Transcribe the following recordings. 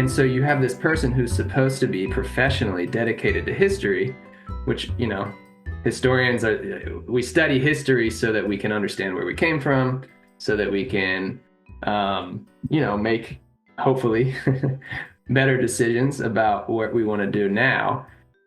And so you have this person who's supposed to be professionally dedicated to history, which, historians we study history so that we can understand where we came from, so that we can, make hopefully better decisions about what we want to do now.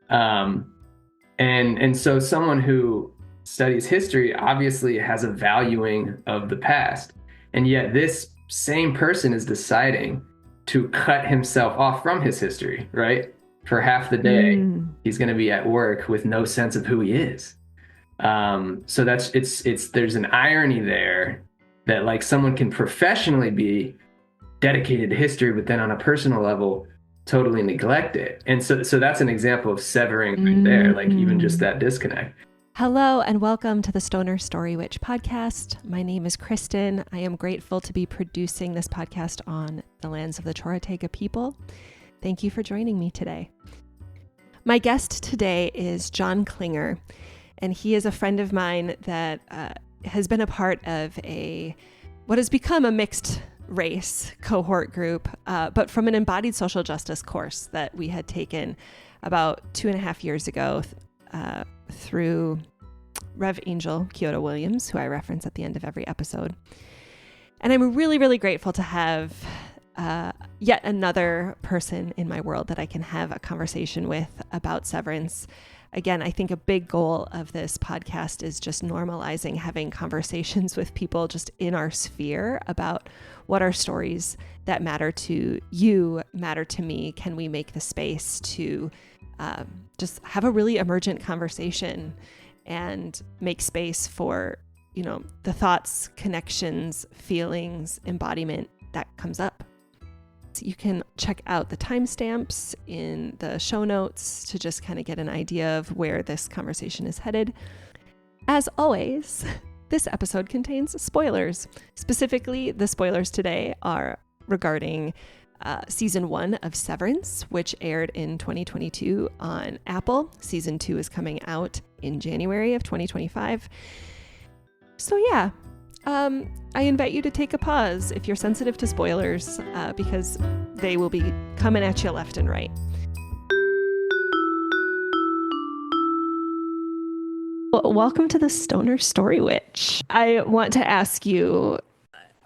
And so someone who studies history obviously has a valuing of the past. And yet this same person is deciding to cut himself off from his history, right? For half the day, he's going to be at work with no sense of who he is. So there's an irony there that like someone can professionally be dedicated to history, but then on a personal level, totally neglect it. And so that's an example of severing right there, like even just that disconnect. Hello and welcome to the Stoner Story Witch podcast. My name is Kristen. I am grateful to be producing this podcast on the lands of the Chorotega people. Thank you for joining me today. My guest today is John Klinger, and he is a friend of mine that has been a part of what has become a mixed race cohort group, but from an embodied social justice course that we had taken about 2.5 years ago through Rev Angel Kyoto Williams, who I reference at the end of every episode. And I'm really, really grateful to have yet another person in my world that I can have a conversation with about severance. Again, I think a big goal of this podcast is just normalizing having conversations with people just in our sphere about what are stories that matter to you, matter to me. Can we make the space to just have a really emergent conversation and make space for, the thoughts, connections, feelings, embodiment that comes up. So you can check out the timestamps in the show notes to just kind of get an idea of where this conversation is headed. As always, this episode contains spoilers. Specifically, the spoilers today are regarding Season 1 of Severance, which aired in 2022 on Apple. Season 2 is coming out in January of 2025. So yeah, I invite you to take a pause if you're sensitive to spoilers, because they will be coming at you left and right. Well, welcome to the Stoner Story Witch. I want to ask you,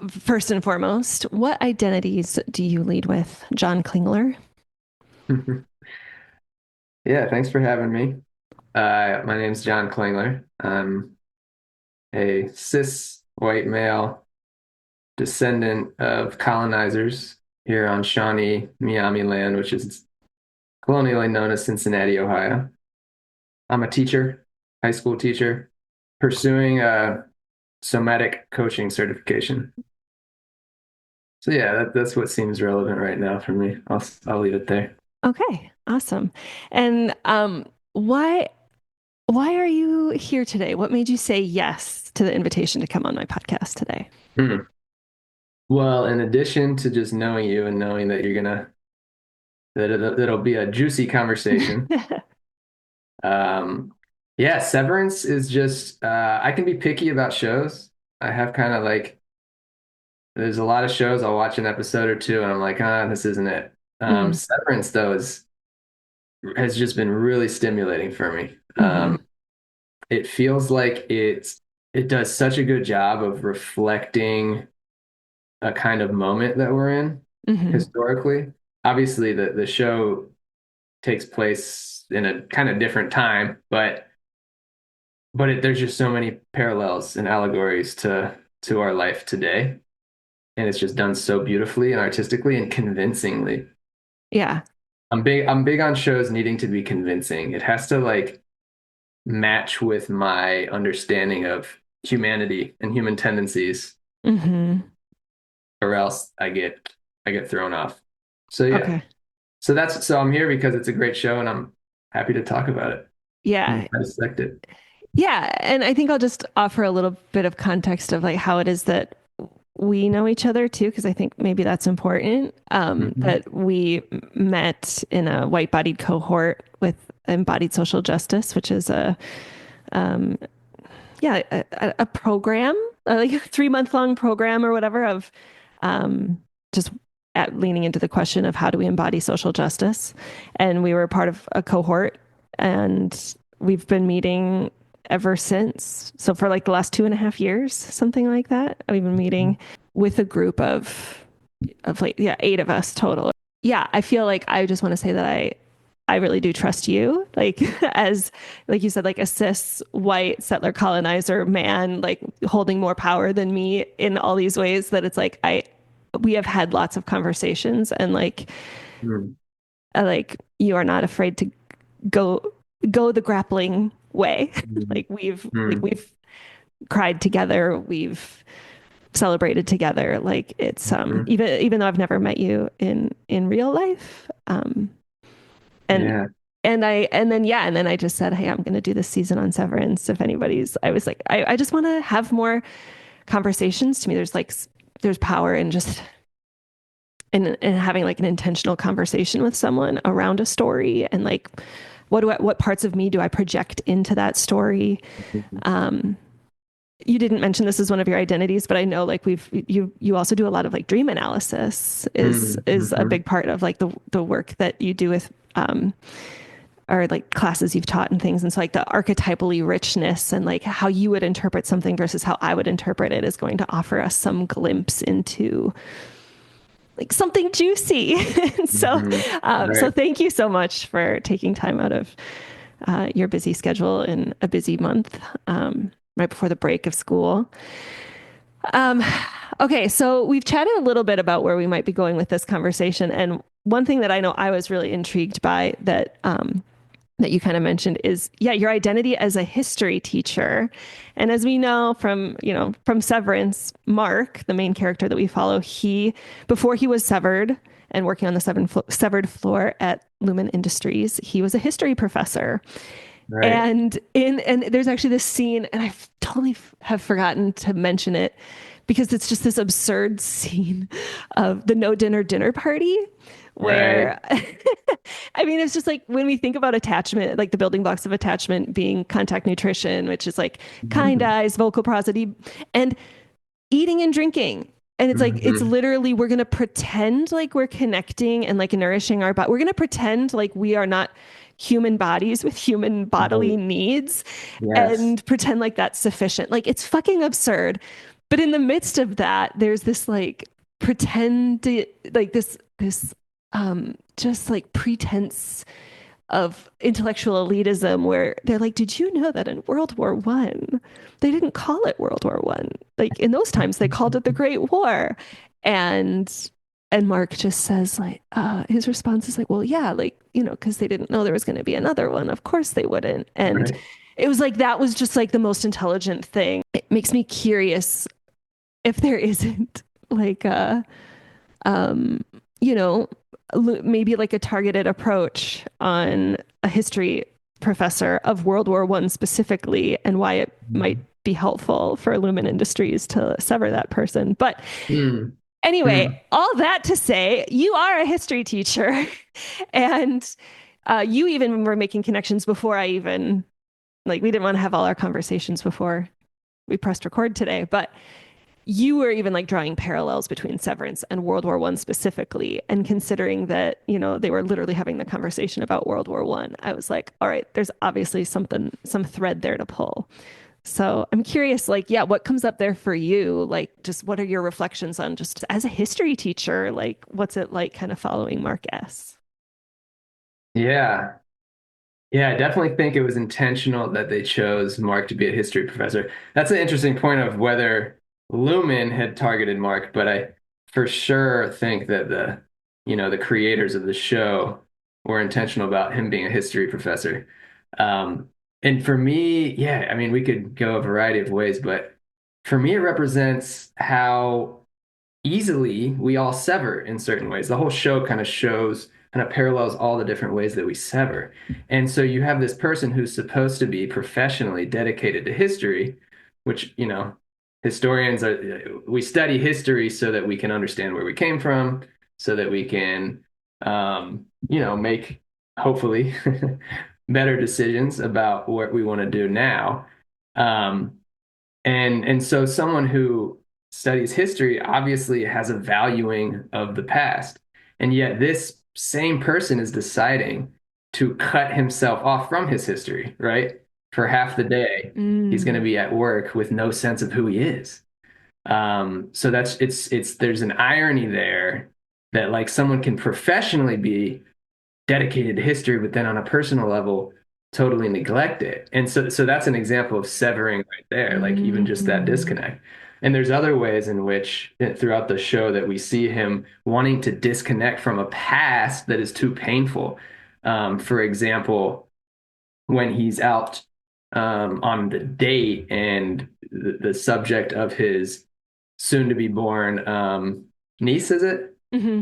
first and foremost, what identities do you lead with, John Klingler? Yeah, thanks for having me. My name's John Klingler. I'm a cis white male descendant of colonizers here on Shawnee Miami land, which is colonially known as Cincinnati, Ohio. I'm a teacher, high school teacher, pursuing a somatic coaching certification. So yeah, that's what seems relevant right now for me. I'll leave it there. Okay, awesome. And why are you here today? What made you say yes to the invitation to come on my podcast today? Well, in addition to just knowing you and knowing that that'll be a juicy conversation. Yeah, Severance is just I can be picky about shows. I have kind of like there's a lot of shows I'll watch an episode or two and I'm like, this isn't it. Severance though has just been really stimulating for me. It feels like it does such a good job of reflecting a kind of moment that we're in historically. Obviously, the show takes place in a kind of different time, but there's just so many parallels and allegories to our life today, and it's just done so beautifully and artistically and convincingly. Yeah, I'm big on shows needing to be convincing. It has to like match with my understanding of humanity and human tendencies, or else I get thrown off. So yeah, okay. So I'm here because it's a great show and I'm happy to talk about it. Yeah, dissect it. Yeah, and I think I'll just offer a little bit of context of like how it is that we know each other too, because I think maybe that's important. That we met in a white-bodied cohort with Embodied Social Justice, which is a program, like a 3-month-long program or whatever of just leaning into the question of how do we embody social justice. And we were part of a cohort, and we've been meeting ever since. So for like the last 2.5 years, something like that, we've been meeting with a group of like, yeah, 8 of us total. Yeah, I feel like I just want to say that I really do trust you, like as like you said, like a cis white settler colonizer man, like holding more power than me in all these ways, that it's like we have had lots of conversations, and Mm. like you are not afraid to go the grappling way. Mm. like we've like Mm. we've cried together, we've celebrated together. Like it's Mm. even though I've never met you in real life, and Yeah. and then I just said, hey, I'm going to do this season on Severance. If anybody's, I was like, I just want to have more conversations. To me, there's power in just in having like an intentional conversation with someone around a story, and like what parts of me do I project into that story. um you didn't mention this as one of your identities, but I know like you also do a lot of like dream analysis is Mm. a Mhm. big part of like the work that you do with or like classes you've taught and things. And so like the archetypally richness and like how you would interpret something versus how I would interpret it is going to offer us some glimpse into like something juicy. And so, Mhm. so Right. thank you so much for taking time out of your busy schedule in a busy month, right before the break of school. Um, okay, so we've chatted a little bit about where we might be going with this conversation, and one thing that I know I was really intrigued by that you kind of mentioned is, yeah, your identity as a history teacher. And as we know from Severance, Mark, the main character that we follow, before he was severed and working on the severed floor at Lumon Industries, he was a history professor. Right. And there's actually this scene, and I totally have forgotten to mention it because it's just this absurd scene of the no dinner party Right. where I mean, it's just like when we think about attachment, like the building blocks of attachment being contact nutrition, which is like kind Mhm. eyes, vocal prosody, and eating and drinking. And it's like, it's Mhm. literally, we're going to pretend like we're connecting and like nourishing our body. We're going to pretend like we are not human bodies with human bodily Right. needs Yes. and pretend like that's sufficient. Like it's fucking absurd. But in the midst of that, there's this like pretend, like this just like pretense of intellectual elitism where they're like, did you know that in World War I they didn't call it World War I, like in those times they called it the Great War. And and Mark just says like his response is like, well, yeah, like, because they didn't know there was going to be another one, of course they wouldn't. And Right. it was like that was just like the most intelligent thing. It makes me curious if there isn't like um, you know, maybe like a targeted approach on a history professor of World War I specifically, and why it might Mhm. be helpful for Lumon Industries to sever that person. But Mm. anyway, Mm. all that to say, you are a history teacher, and you even were making connections before I even like we didn't want to have all our conversations before we pressed record today, but you were even like drawing parallels between Severance and World War I specifically, and considering that, they were literally having the conversation about World War I, I was like, all right, there's obviously some thread there to pull. So I'm curious, like, yeah, what comes up there for you? Like, just what are your reflections on just as a history teacher? Like, what's it like kind of following Mark S? Yeah. Yeah, I definitely think it was intentional that they chose Mark to be a history professor. That's an interesting point of whether Lumen had targeted Mark, but I for sure think that the creators of the show were intentional about him being a history professor. Um, and for me, yeah, I mean, we could go a variety of ways, but for me, it represents how easily we all sever in certain ways. The whole show kind of parallels all the different ways that we sever. And so you have this person who's supposed to be professionally dedicated to history, which, historians we study history so that we can understand where we came from, so that we can, make hopefully better decisions about what we want to do now. Um, and so someone who studies history obviously has a valuing of the past. And yet this same person is deciding to cut himself off from his history, right? For half the day, he's going to Mm. be at work with no sense of who he is. So it's there's an irony there that like someone can professionally be dedicated to history, but then on a personal level, totally neglect it. And so that's an example of severing right there, like even just that Mm. disconnect. And there's other ways in which throughout the show that we see him wanting to disconnect from a past that is too painful. For example, when he's out on the date and the subject of his soon to be born niece, is it? Hmm.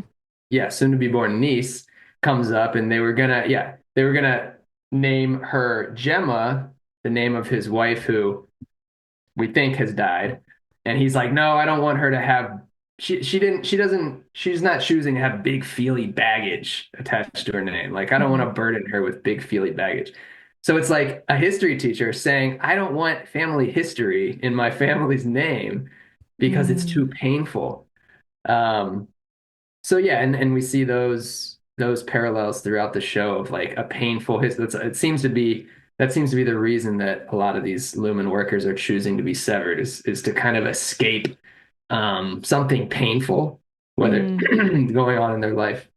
Yeah, soon to be born niece comes up and they were gonna name her Gemma, the name of his wife who we think has died. And he's like, no, I don't want her to have she's not choosing to have big feely baggage attached to her name. Like I don't want Hmm. to burden her with big feely baggage. So it's like a history teacher saying, I don't want family history in my family's name because it's too Mm. painful. Um, so yeah, and we see those parallels throughout the show of like a painful history. It seems to be that seems to be the reason that a lot of these Lumen workers are choosing to be severed is to kind of escape something painful, whether Mm. going on in their life.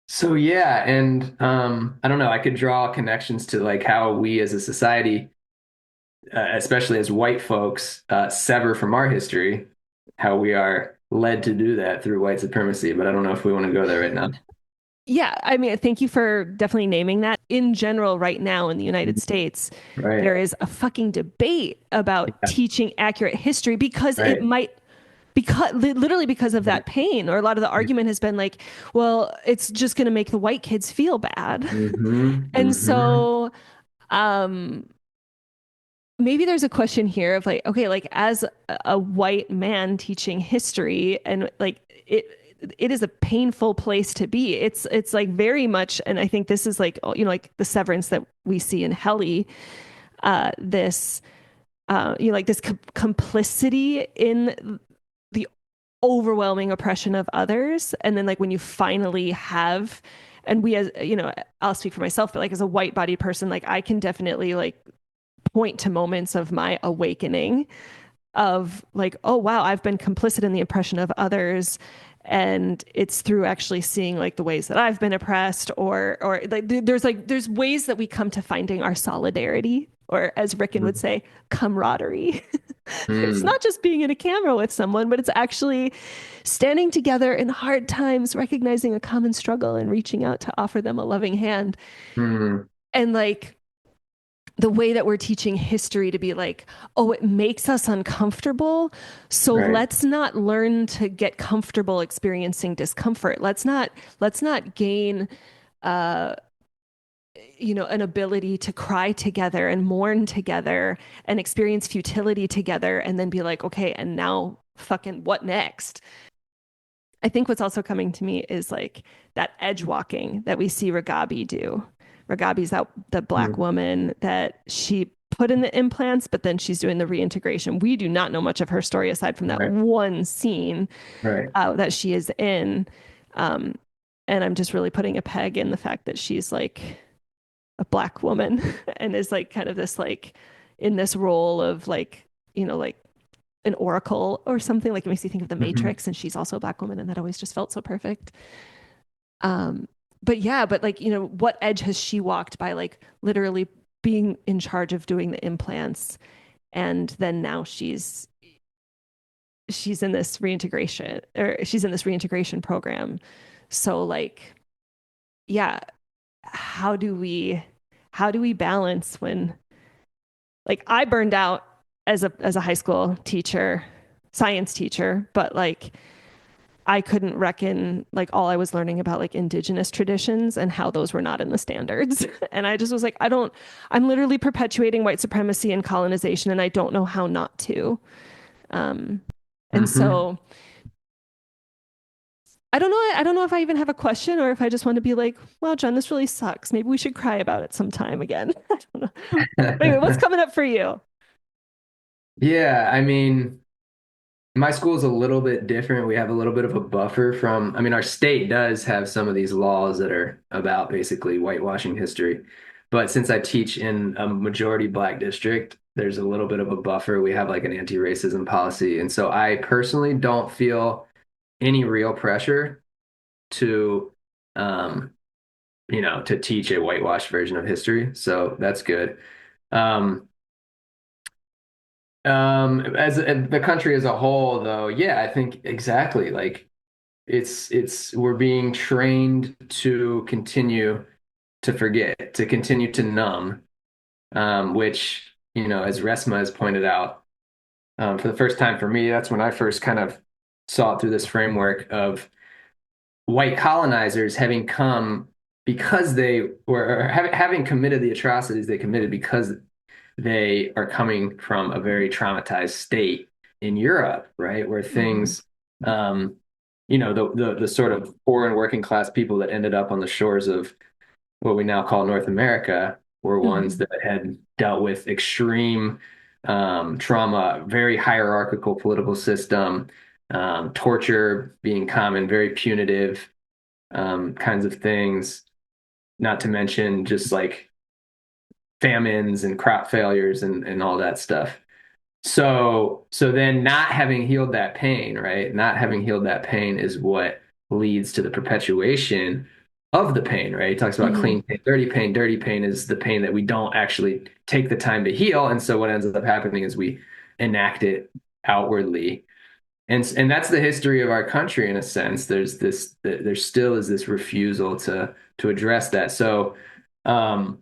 So yeah, and I don't know, I could draw connections to like how we as a society, especially as white folks, sever from our history, how we are led to do that through white supremacy. But I don't know if we want to go there right now. Yeah, I mean, thank you for definitely naming that. In general, right now in the United States, Right. there is a fucking debate about Yeah. teaching accurate history because it Right. might, literally because of that pain, or a lot of the argument has been like, well, it's just going to make the white kids feel bad. Mm-hmm. And Mm-hmm. so, um, maybe there's a question here of like, okay, like as a white man teaching history, and like it is a painful place to be. It's like very much, and I think this is like, you know, like the severance that we see in Helly, this you know, like this complicity in the overwhelming oppression of others, and then like when you finally have, and we as, you know, I'll speak for myself, but like as a white bodied person, like I can definitely like point to moments of my awakening of like, oh wow, I've been complicit in the oppression of others, and it's through actually seeing like the ways that I've been oppressed, or like there's ways that we come to finding our solidarity, or as Rickon would say, camaraderie. It's Mm-hmm. not just being in a camera with someone, but it's actually standing together in hard times, recognizing a common struggle and reaching out to offer them a loving hand. Mm-hmm. And like the way that we're teaching history to be like, oh, it makes us uncomfortable. So Right. let's not learn to get comfortable experiencing discomfort. Let's not gain uh you know, an ability to cry together and mourn together and experience futility together and then be like, okay, and now fucking what next? I think what's also coming to me is like that edge walking that we see Ragabi do. Ragabi's that the black Mm-hmm. woman that she put in the implants, but then she's doing the reintegration. We do not know much of her story aside from that Right. one scene Right. that she is in. Um, and I'm just really putting a peg in the fact that she's like a black woman and is like kind of this like in this role of like, you know, like an oracle or something. Like it makes you think of the Mm-hmm. Matrix, and she's also a black woman, and that always just felt so perfect. um but yeah, but like, you know, what edge has she walked by like literally being in charge of doing the implants, and then now she's in this reintegration, or she's in this reintegration program. So like, yeah, how do we balance when, like, I burned out as a high school teacher, science teacher, but like I couldn't reckon like all I was learning about like indigenous traditions and how those were not in the standards. And I just was like, I'm literally perpetuating white supremacy and colonization, and I don't know how not to. Um, and Mm-hmm. so I don't know if I even have a question, or if I just want to be like, wow, John, this really sucks. Maybe we should cry about it sometime again. I don't know. But anyway, what's coming up for you? Yeah, I mean, My school is a little bit different. We have a little bit of a buffer from, I mean, our state does have some of these laws that are about basically whitewashing history. But since I teach in a majority Black district, there's a little bit of a buffer. We have like an anti-racism policy. And so I personally don't feel any real pressure to, um, to teach a whitewashed version of history. So that's good. Um, as the country as a whole, though, yeah, I think exactly. Like it's we're being trained to continue to forget, to continue to numb, which, as Resma has pointed out, for the first time for me, that's when I first kind of saw it through this framework of white colonizers having come because they were or having committed the atrocities they committed because they are coming from a very traumatized state in Europe, right? Where Mm-hmm. things, the sort of poor and working class people that ended up on the shores of what we now call North America were ones Mm-hmm. that had dealt with extreme trauma, very hierarchical political system, torture being common, very punitive kinds of things. Not to mention just like famines and crop failures and all that stuff. So then not having healed that pain, right? Not having healed that pain is what leads to the perpetuation of the pain, right? He talks about Mm-hmm. clean pain, dirty pain. Dirty pain is the pain that we don't actually take the time to heal. And so what ends up happening is we enact it outwardly. And that's the history of our country in a sense. There still is this refusal to address that. Um,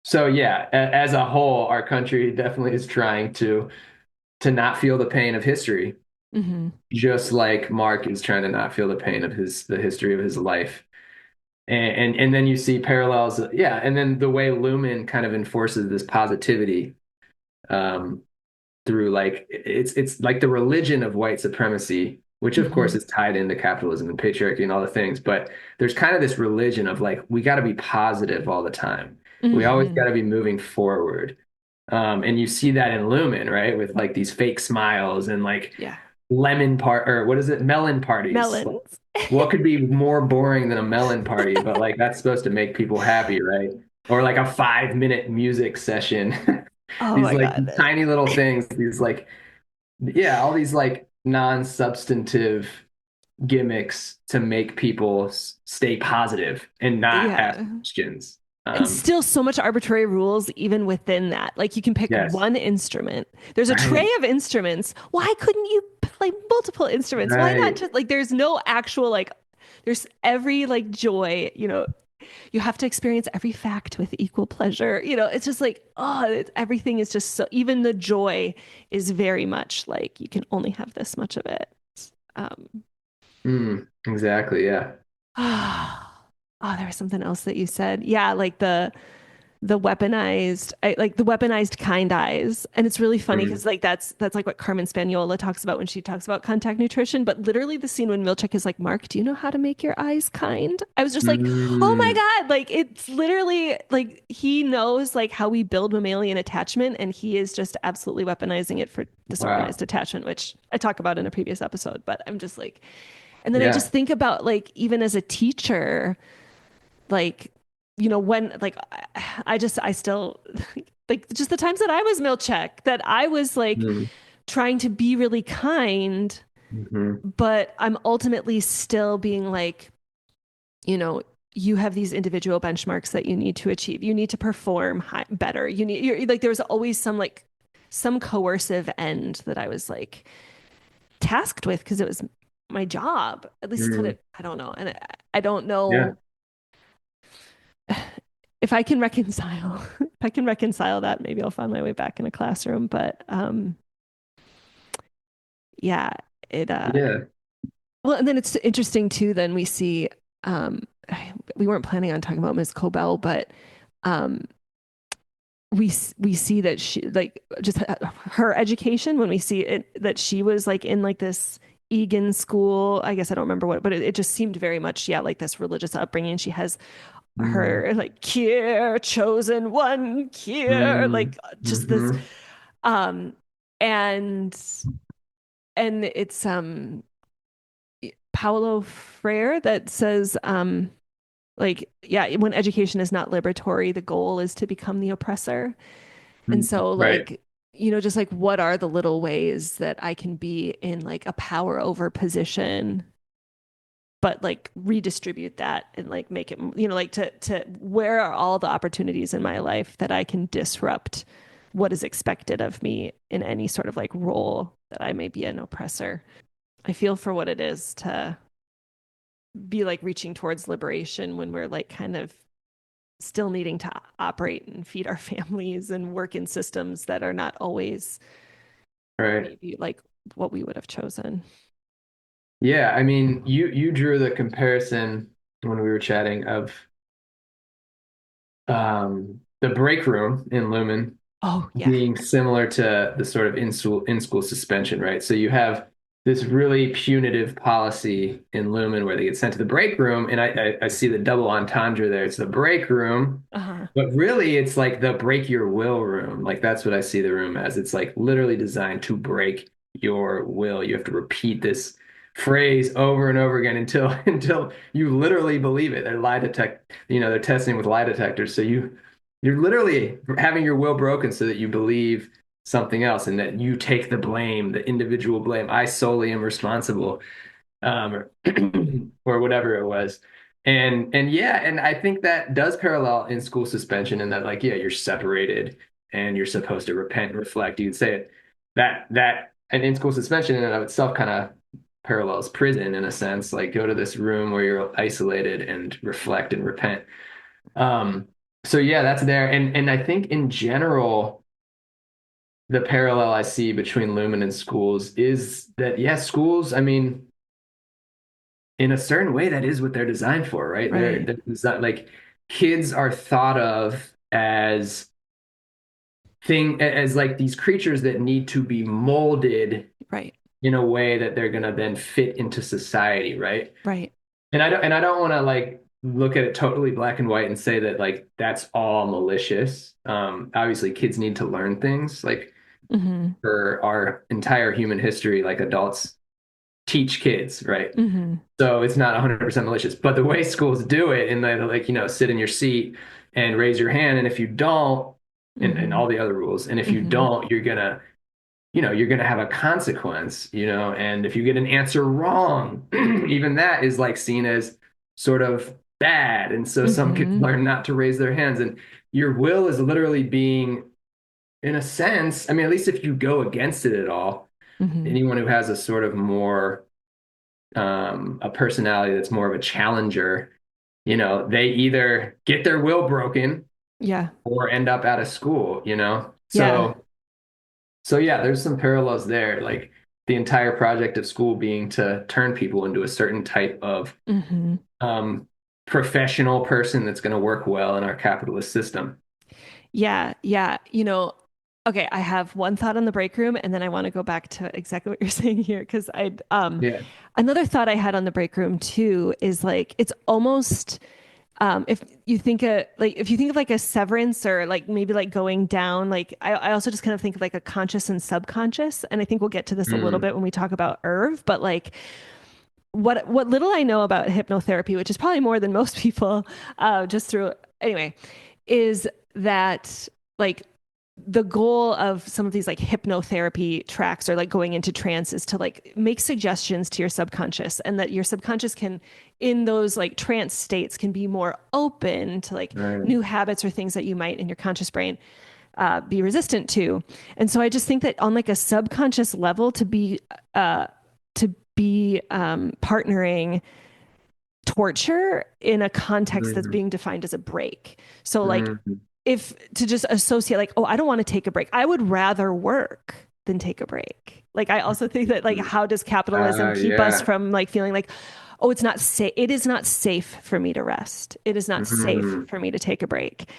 so yeah, as a whole, our country definitely is trying to not feel the pain of history, Mm-hmm. just like Mark is trying to not feel the pain of the history of his life. And then you see parallels, yeah, and then the way Lumen kind of enforces this positivity um, through like it's like the religion of white supremacy, which of Mm-hmm. course is tied into capitalism and patriarchy and all the things, but there's kind of this religion of like we got to be positive all the time. We always Mm-hmm. got to be moving forward. And you see that in Lumen, right? With like these fake smiles and like Yeah. lemon part or what is it? Melon parties. Like, Melons. what could be more boring than a melon party? But like that's supposed to make people happy, right? Or like a 5 minute music session. Oh These my like God. tiny little things, these like, yeah, all these like non-substantive gimmicks to make people stay positive and not ask Yeah. questions. And still so much arbitrary rules even within that. Like you can pick Yes, one instrument. There's a tray right, of instruments. Why couldn't you play multiple instruments? Why not right. just like there's no actual like there's every like joy, you have to experience every fact with equal pleasure. It's just like, everything is just so, even the joy is very much like you can only have this much of it. Um, Exactly, yeah. oh, there was something else that you said. Yeah, like the weaponized kind eyes, and it's really funny Mm, because like that's like what Carmen Spaniola talks about when she talks about contact nutrition. But literally, the scene when Milchek is like, "Mark, do you know how to make your eyes kind?" I was just like, "Oh my mm, God!" Like it's literally like he knows like how we build mammalian attachment, and he is just absolutely weaponizing it for wow. disorganized attachment, which I talk about in a previous episode. But I'm just like, and then I just Yeah. think about like even as a teacher like when like I still like just the times that I was Milchek that I was like Mm, trying to be really kind, hmm but I'm ultimately still being like, you know, you have these individual benchmarks that you need to achieve. You need to perform better. You're like there was always some coercive end that I was like tasked with because it was my job. At least that's what mm, it I don't know. And I don't yeah. know if I can reconcile if I can reconcile that, maybe I'll find my way back in a classroom. But yeah, it Yeah. well, and then it's interesting too. Then we see um, we weren't planning on talking about Ms. Cobell, but um, we see that she like just her education when we see it that she was like in like this Egan school. I guess I don't remember what, but it just seemed very much like this religious upbringing. She has Mm, her like Kier chosen one Kier mm, like just this hmm um and and it's Paulo Freire that says like, yeah, when education is not liberatory, the goal is to become the oppressor. And so Right. like, just like what are the little ways that I can be in like a power over position, but like redistribute that and like make it, like to where are all the opportunities in my life that I can disrupt what is expected of me in any sort of like role that I may be an oppressor. I feel for what it is to be like reaching towards liberation when we're like kind of still needing to operate and feed our families and work in systems that are not always Right. maybe like what we would have chosen. Yeah, I mean, you drew the comparison when we were chatting of the break room in Lumen Oh, yeah. being similar to the sort of in school suspension, right? So you have this really punitive policy in Lumen where they get sent to the break room, and I see the double entendre there. It's the break room, Uh-huh. but really it's like the break your will room. Like that's what I see the room as. It's like literally designed to break your will. You have to repeat this phrase over and over again until until you literally believe it. They're lie detect, they're testing with lie detectors. So you're literally having your will broken so that you believe something else and that you take the blame, the individual blame. I solely am responsible, or, or whatever it was. And yeah, and I think that does parallel in school suspension in that like, yeah, you're separated and you're supposed to repent and reflect. You'd say it that and in school suspension in and of itself kind of parallels prison in a sense, like go to this room where you're isolated and reflect and repent. Um, so yeah, that's there. And I think in general, the parallel I see between Lumen and schools is that, yeah, schools, I mean, in a certain way, that is what they're designed for, right? They're, Right. they're designed, like kids are thought of as like these creatures that need to be molded Right. in a way that they're gonna then fit into society, right? Right. And I don't want to like look at it totally black and white and say that like that's all malicious. Obviously, kids need to learn things like Mm-hmm. for our entire human history, like adults teach kids, right? Mm-hmm. So it's not 100% malicious, but the way schools do it, and they like sit in your seat and raise your hand, and if you don't, and Mm-hmm. all the other rules, and if you Mm-hmm. don't, you're gonna have a consequence, and if you get an answer wrong, even that is like seen as sort of bad. And so some kids Mm-hmm. learn not to raise their hands, and your will is literally being, in a sense, I mean, at least if you go against it at all, Mm-hmm. anyone who has a sort of more a personality that's more of a challenger, they either get their will broken Yeah. or end up out of school. Yeah. So yeah, there's some parallels there, like the entire project of school being to turn people into a certain type of Mm-hmm. um, professional person that's going to work well in our capitalist system. Yeah. Yeah. Okay, I have one thought on the break room, and then I want to go back to exactly what you're saying here because I Yeah. another thought I had on the break room too is like it's almost if you think of like a severance or like maybe like going down, like I also just kind of think of like a conscious and subconscious, and I think we'll get to this a little Mm. bit when we talk about Irv, but like what little I know about hypnotherapy, which is probably more than most people, just through anyway, is that like the goal of some of these like hypnotherapy tracks or like going into trance is to like make suggestions to your subconscious, and that your subconscious can in those like trance states can be more open to like Right. new habits or things that you might in your conscious brain be resistant to. And so I just think that on like a subconscious level to be partnering torture in a context that's Mm. being defined as a break. So like Mm. if to just associate like, oh, I don't want to take a break. I would rather work than take a break. Like I also think that like how does capitalism keep us Yeah. from like feeling like, oh, it's not safe. It is not safe for me to rest. It is not safe Mm. for me to take a break.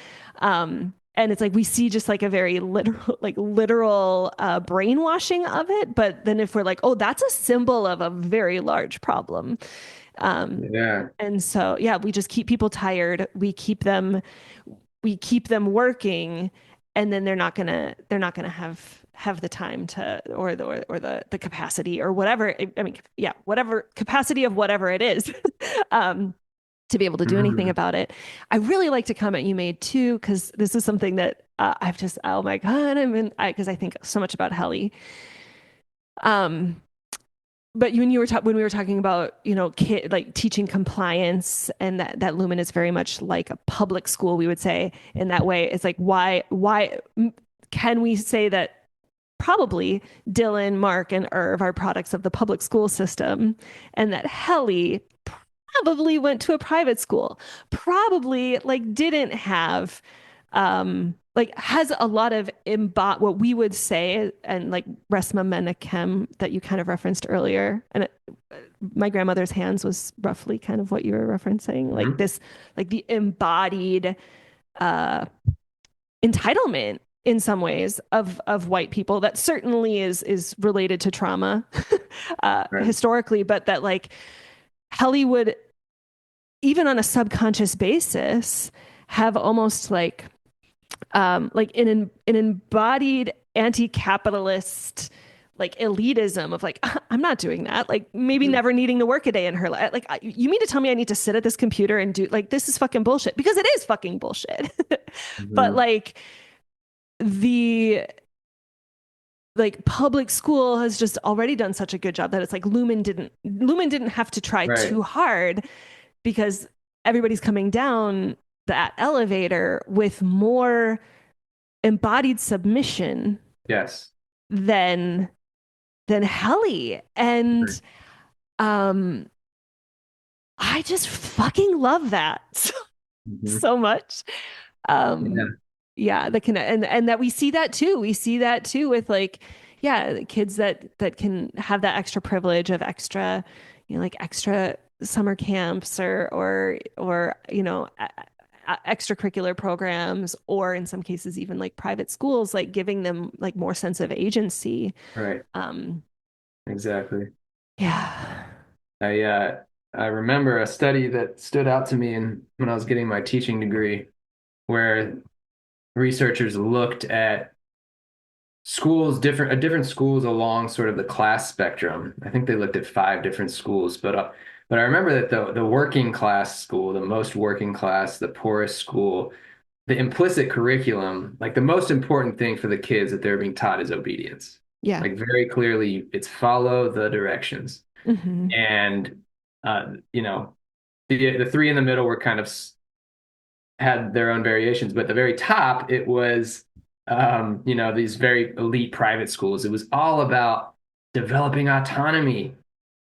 And it's like we see just like a very literal brainwashing of it. But then if we're like, oh, that's a symbol of a very large problem. Um, Yeah. and so yeah, we just keep people tired. We keep them working, and then they're not gonna have have the time to, or the capacity or whatever. I mean, yeah, whatever capacity of whatever it is, to be able to do anything Mhm. about it. I really liked a comment you made too, because this is something that I've just, oh my God, because I think so much about Helly. Um, but when we were talking about, like teaching compliance, and that Lumen is very much like a public school, we would say in that way. It's like, why can we say that probably Dylan, Mark, and Irv are products of the public school system, and that Helly probably went to a private school, probably like didn't have, like has a lot of what we would say, and like Resma Menachem that you kind of referenced earlier. And my grandmother's hands was roughly kind of what you were referencing, like Mhm. this, like the embodied uh, entitlement in some ways of white people that certainly is related to trauma Right. historically, but that like Hollywood, even on a subconscious basis, have almost like an embodied anti-capitalist like elitism of like, I'm not doing that, like maybe Mhm. never needing to work a day in her life. Like, you mean to tell me I need to sit at this computer and do, like, this is fucking bullshit, because it is fucking bullshit. But Mhm. like the like public school has just already done such a good job that it's like Lumen didn't have to try Right. too hard, because everybody's coming down that elevator with more embodied submission Yes. than Helly. Right. And um I just fucking love that so, Mhm. so much. Yeah. Yeah, the connect, and that we see that too. We see that too with like, yeah, the kids that can have that extra privilege of extra, like extra summer camps, or extracurricular programs, or in some cases even like private schools, like giving them like more sense of agency. Right. Um, Exactly. yeah. I uh I remember a study that stood out to me when I was getting my teaching degree, where researchers looked at different schools along sort of the class spectrum. I think they looked at five different schools, but I remember that the working class school, the most working class, the poorest school, the implicit curriculum, like the most important thing for the kids that they're being taught is obedience. Yeah. Like very clearly, it's follow the directions. Hmm. And you know, the three in the middle were kind of had their own variations, but at the very top, it was, these very elite private schools. It was all about developing autonomy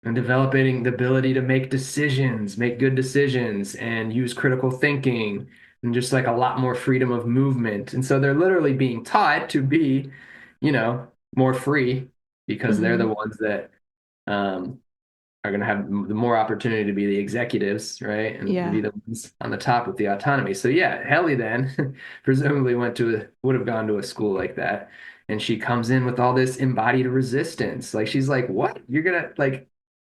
and developing the ability to make decisions, make good decisions, and use critical thinking, and just like a lot more freedom of movement. And so they're literally being taught to be, more free, because they're the Hmm. ones that um, are going to have the more opportunity to be the executives, right? And be Yeah. the ones on the top with the autonomy. So yeah, Helly then presumably would have gone to a school like that. And she comes in with all this embodied resistance. Like she's like, what? You're gonna like,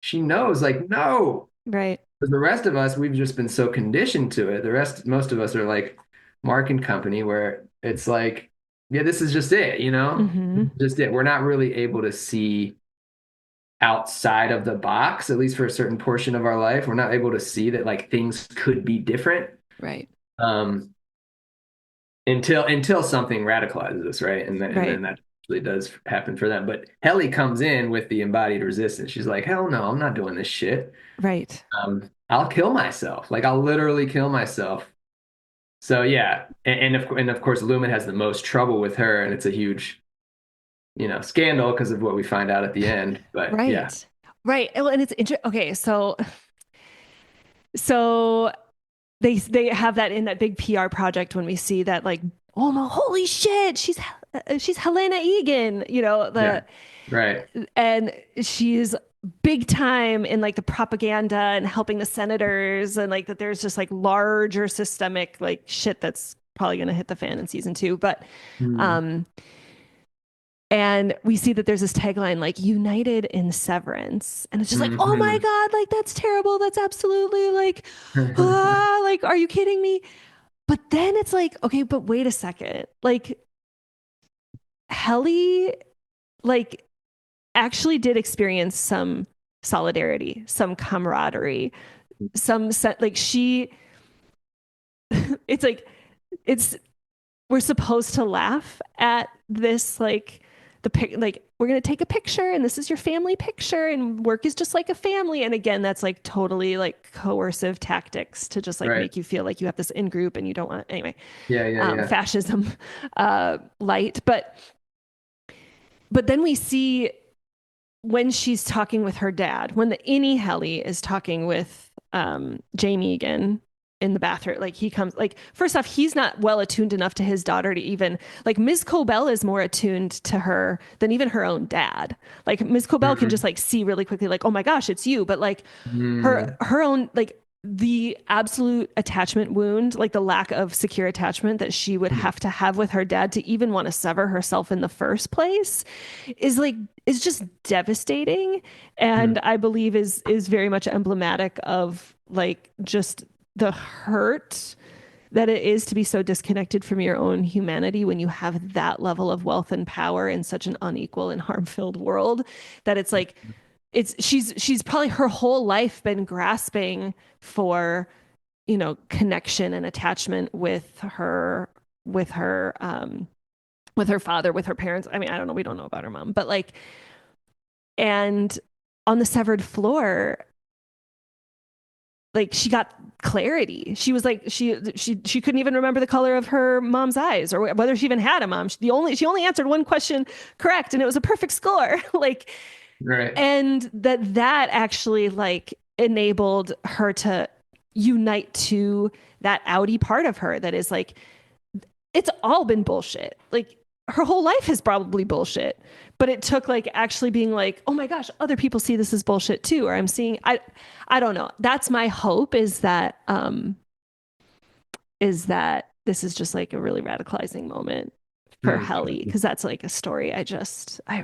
she knows, like, no. Right. But the rest of us, we've just been so conditioned to it. Most of us are like Mark and company, where it's like, yeah, this is just it, This Hmm. is just it. We're not really able to see outside of the box, at least for a certain portion of our life. We're not able to see that like things could be different, Right. um, until something radicalizes us, right? And Right. then that actually does happen for them. But Helly comes in with the embodied resistance. She's like, hell no, I'm not doing this shit. Right. I'll kill myself. Like I'll literally kill myself. So yeah, and of course, Lumen has the most trouble with her, and it's a huge, scandal because of what we find out at the end. But yeah, Right. Right. Well, and it's interesting. Okay, so they have that in that big PR project when we see that, like, oh no, holy shit, she's Helena Egan, yeah, right. and she's big time in like the propaganda and helping the senators, and like that there's just like larger systemic like shit that's probably going to hit the fan in season 2. But Hmm. um and we see that there's this tagline like united in severance, and it's just like, oh my Hmm. god, like that's terrible, that's absolutely like, ah, like, are you kidding me? But then it's like, okay, but wait a second, like Helly like actually did experience some solidarity, some camaraderie, some like she it's like it's we're supposed to laugh at this like like we're going to take a picture and this is your family picture and work is just like a family, and again that's like totally like coercive tactics to just like Right. make you feel like you have this in group and you don't want anyway. Yeah, yeah, yeah. Fascism light, but then we see when she's talking with her dad, when the Innie Helly is talking with Jamie again in the bathroom, like he comes, like, first off, he's not well attuned enough to his daughter to even, like, Ms. Cobell is more attuned to her than even her own dad. Like, Ms. Cobell can just, Mm-hmm. like, see really quickly, like, oh my gosh, it's you. But, like, Mm-hmm. her own, like, the absolute attachment wound, like the lack of secure attachment that she would have to have with her dad to even want to sever herself in the first place is like is just devastating, and I believe is very much emblematic of like just the hurt that it is to be so disconnected from your own humanity when you have that level of wealth and power in such an unequal and harm-filled world, that it's like it's she's probably her whole life been grasping for, you know, connection and attachment with her with her father, with her parents. I mean, I don't know, we don't know about her mom, but like, and on the severed floor, like she got clarity. She was like she couldn't even remember the color of her mom's eyes or whether she even had a mom. She only answered one question correct and it was a perfect score. Like, Right. and that actually like enabled her to unite to that outy part of her that is like, it's all been bullshit. Like her whole life has probably bullshit, but it took like actually being like, oh my gosh, other people see this as bullshit too, or I'm seeing, I don't know. That's my hope, is that this is just like a really radicalizing moment for Helly, Mm-hmm. because that's like a story I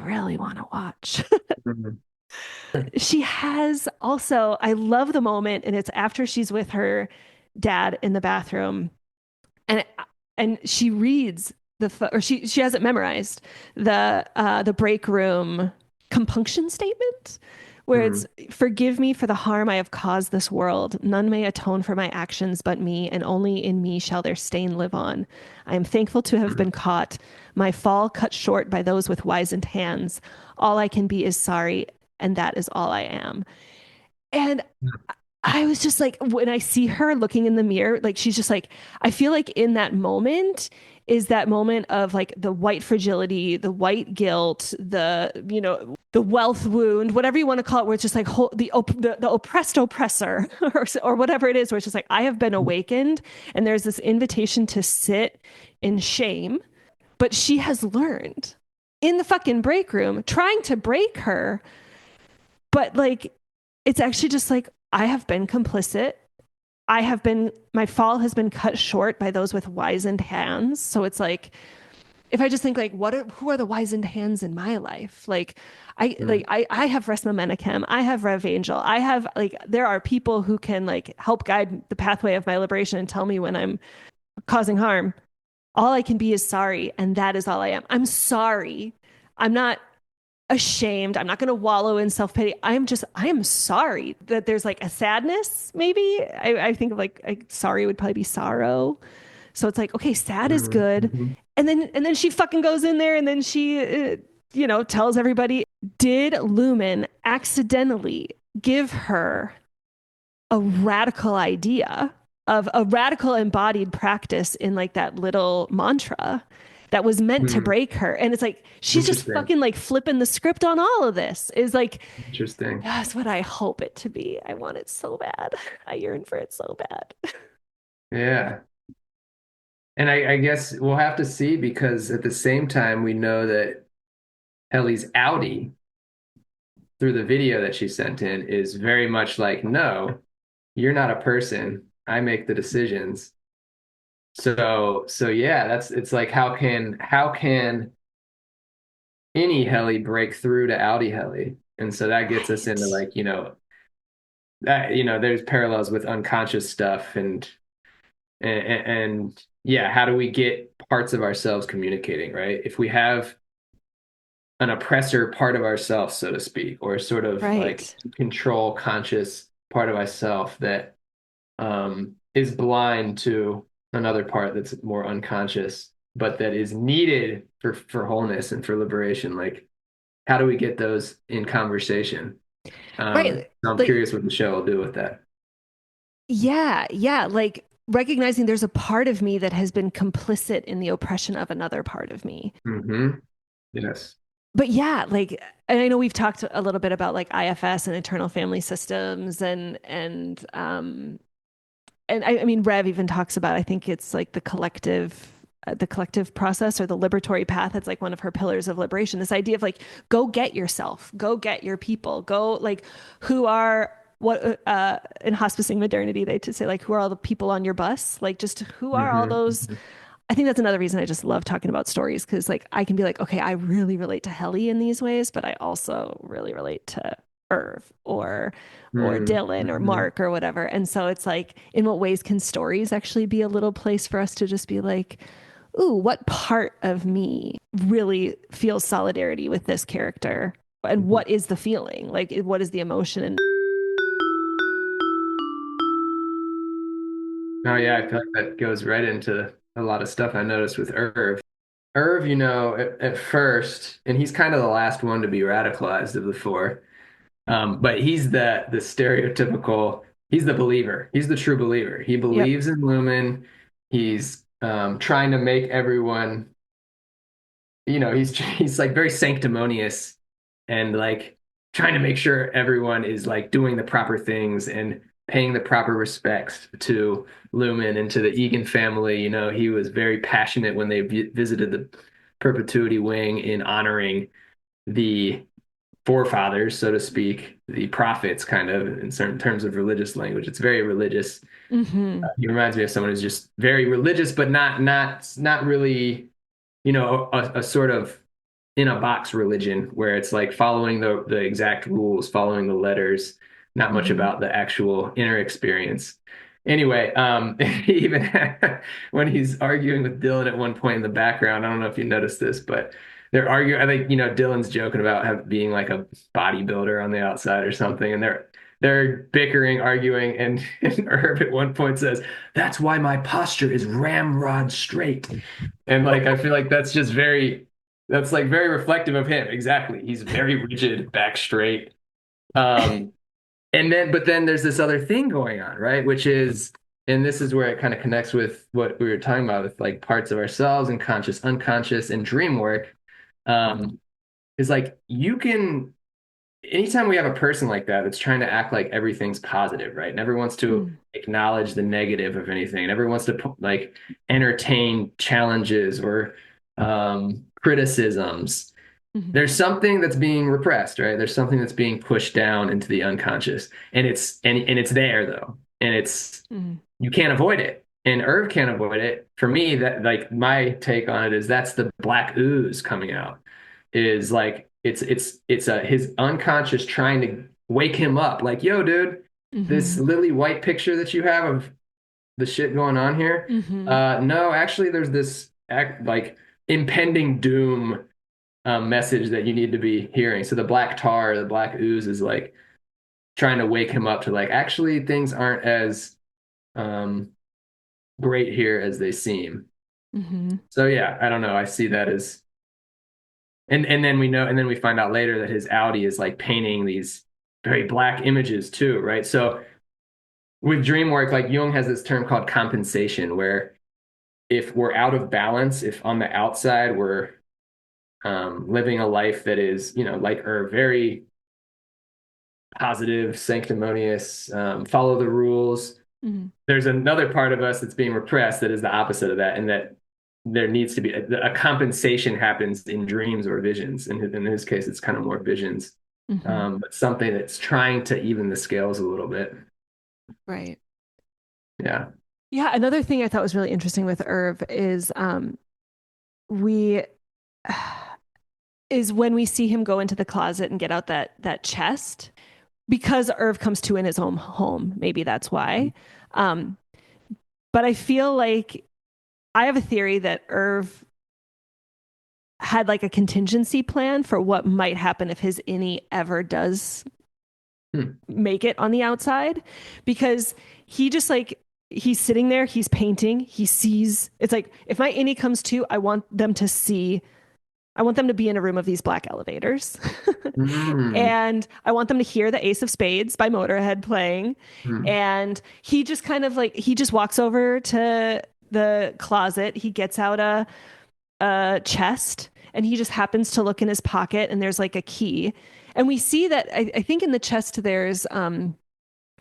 really want to watch. Mm-hmm. She has also, I love the moment, and it's after she's with her dad in the bathroom, and she reads or she has it memorized, the break room compunction statement, where Mm-hmm. it's, forgive me for the harm I have caused this world. None may atone for my actions but me, and only in me shall their stain live on. I am thankful to have been caught, my fall cut short by those with wizened hands. All I can be is sorry, and that is all I am. And I was just like, when I see her looking in the mirror, like she's just like, I feel like in that moment is that moment of like the white fragility, the white guilt, the, you know, the wealth wound, whatever you want to call it, where it's just like the oppressed oppressor or whatever it is, where it's just like, I have been awakened and there's this invitation to sit in shame, but she has learned in the fucking break room, trying to break her, but like, it's actually just like, I have been complicit. My fall has been cut short by those with wizened hands. So it's like, if I just think like, who are the wizened hands in my life? Like, I have Resma Menachem, I have Rev Angel, I have like, there are people who can like help guide the pathway of my liberation and tell me when I'm causing harm. All I can be is sorry, and that is all I am. I'm sorry. I'm not ashamed. I'm not going to wallow in self pity. I am sorry that there's like a sadness. Maybe I think of like sorry would probably be sorrow. So it's like, okay, sad is good. Mm-hmm. And then she fucking goes in there and then she, you know, tells everybody, did Lumon accidentally give her a radical idea of a radical embodied practice in like that little mantra that was meant to Mm-hmm. break her? And it's like she's just Interesting. fucking like flipping the script on all of this. Is like, Interesting. that's what I hope it to be. I want it so bad. I yearn for it so bad. Yeah. And I guess we'll have to see because at the same time, we know that Helly's outie through the video that she sent in is very much like, no, you're not a person. I make the decisions. So yeah, it's like how can any Helly break through to outie Helly? And so that gets us into Right. like, that, there's parallels with unconscious stuff and yeah, how do we get parts of ourselves communicating, right? If we have an oppressor part of ourselves, so to speak, or sort of like Right. control conscious part of ourself that is blind to another part that's more unconscious, but that is needed for wholeness and for liberation. Like, how do we get those in conversation? Right. So I'm Like, curious what the show will do with that. yeah, yeah. Like recognizing there's a part of me that has been complicit in the oppression of another part of me. Hmm. Yes. But yeah, like, and I know we've talked a little bit about like IFS and internal family systems and I mean, Rev even talks about, I think it's like the collective process or the liberatory path. It's like one of her pillars of liberation. This idea of like, go get yourself, go get your people, go like, who are what in hospicing modernity they to say like, who are all the people on your bus? Like, just who are all those? Hmm. I think that's another reason I just love talking about stories because like I can be like, okay, I really relate to Helly in these ways, but I also really relate to Irv or Dylan or Hmm. Mark or whatever. And so it's like, in what ways can stories actually be a little place for us to just be like, ooh, what part of me really feels solidarity with this character? And what is the feeling? Like, what is the emotion? And Oh yeah, I feel like that goes right into a lot of stuff I noticed with Irv. Irv, at first, and he's kind of the last one to be radicalized of the four. But he's the stereotypical, he's the believer. He's the true believer. He yep. believes in Lumen. He's trying to make everyone, he's like very sanctimonious and like trying to make sure everyone is like doing the proper things and paying the proper respects to Lumen and to the Egan family. He was very passionate when they visited the perpetuity wing in honoring the forefathers, so to speak, the prophets, kind of in certain terms of religious language. It's very religious. Mm-hmm. He reminds me of someone who's just very religious, but not really, a sort of in a box religion where it's like following the exact rules, following the letters, not much Mm-hmm. about the actual inner experience. Anyway, even when he's arguing with Dylan at one point in the background, I don't know if you noticed this, but they're arguing. I think Dylan's joking about being like a bodybuilder on the outside or something, and they're bickering, arguing, and Herb at one point says, "That's why my posture is ramrod straight," and like I feel like that's like very reflective of him. Exactly, he's very rigid, back straight. Um, but then there's this other thing going on, right? Which is, and this is where it kind of connects with what we were talking about with like parts of ourselves and conscious, unconscious, and dream work. Um, is like you can anytime we have a person like that that's trying to act like everything's positive, right? Never wants to Mm-hmm. acknowledge the negative of anything. Never wants to like entertain challenges or criticisms. There's something that's being repressed, right? There's something that's being pushed down into the unconscious, and it's there though, and it's Mm-hmm. you can't avoid it. And Irv can't avoid it. For me, that like my take on it is that's the black ooze coming out. Is like it's his unconscious trying to wake him up. Like, yo, dude, this Mm-hmm. lily white picture that you have of the shit going on here. Mm-hmm. No, actually, there's this like impending doom message that you need to be hearing. So the black tar, the black ooze is like trying to wake him up to like actually things aren't as um, great here as they seem. Mm-hmm. So yeah, I don't know. I see that as and then we find out later that his Audi is like painting these very black images too, right? So with dream work, like Jung has this term called compensation, where if we're out of balance, if on the outside we're living a life that is, like or very positive, sanctimonious, follow the rules. Mm-hmm. There's another part of us that's being repressed that is the opposite of that, and that there needs to be a compensation happens in dreams or visions. In his case, it's kind of more visions, Mm-hmm. but something that's trying to even the scales a little bit. Right. Yeah. Yeah, another thing I thought was really interesting with Irv is we is when we see him go into the closet and get out that chest because Irv comes to in his own home. Maybe that's why. Um, but I feel like I have a theory that Irv had like a contingency plan for what might happen if his innie ever does Hmm. make it on the outside, because he just like he's sitting there, he's painting, he sees. It's like, if my innie comes to, I want them to see, I want them to be in a room of these black elevators. Mm. And I want them to hear the Ace of Spades by Motorhead playing. Mm. And he just kind of like, he just walks over to the closet, he gets out a chest, and he just happens to look in his pocket, and there's like a key. And we see that, I think in the chest there's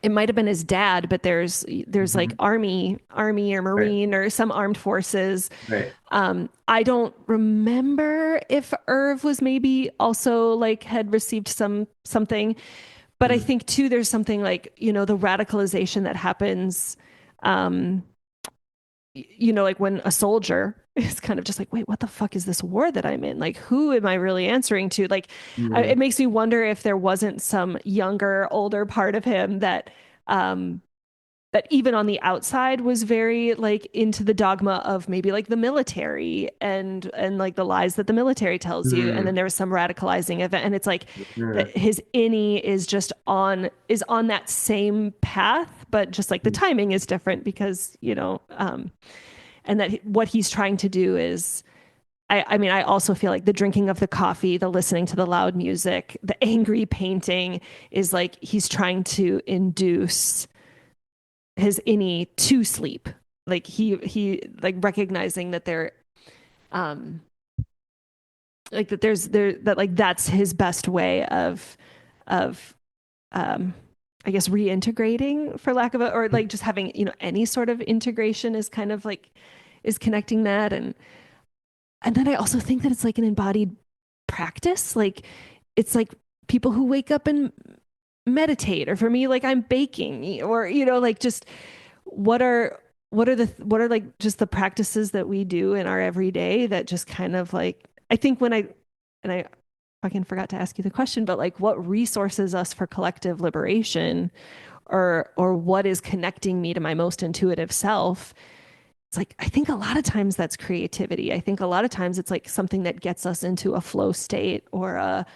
it might have been his dad, but there's like Mhm. army or Right. marine or some armed forces. Right. I don't remember if Irv was maybe also like had received something, but I Mm. think too there's something like, the radicalization that happens, um, like when a soldier is kind of just like, wait, what the fuck is this war that I'm in? Like, who am I really answering to? Like, it Mm. makes me wonder if there wasn't some younger, older part of him um, that even on the outside was very like into the dogma of maybe like the military and like the lies that the military tells you. And then Mm. there was some radicalizing event, and it's like that Mm. his innie is on that same path, but just like the timing is different because, and that what he's trying to do is, I mean, I also feel like the drinking of the coffee, the listening to the loud music, the angry painting is like he's trying to induce his innie to sleep. Like he like recognizing that there, um like that that like that's his best way of um I guess reintegrating, for lack of a, or like just having, any sort of integration is kind of like is connecting that. And then I also think that it's like an embodied practice. Like it's like people who wake up and meditate, or for me, like I'm baking, or, like just what are what are like just the practices that we do in our everyday that just kind of like, I think when I fucking forgot to ask you the question, but like what resources us for collective liberation, or what is connecting me to my most intuitive self. It's like, I think a lot of times that's creativity. I think a lot of times it's like something that gets us into a flow state, or a,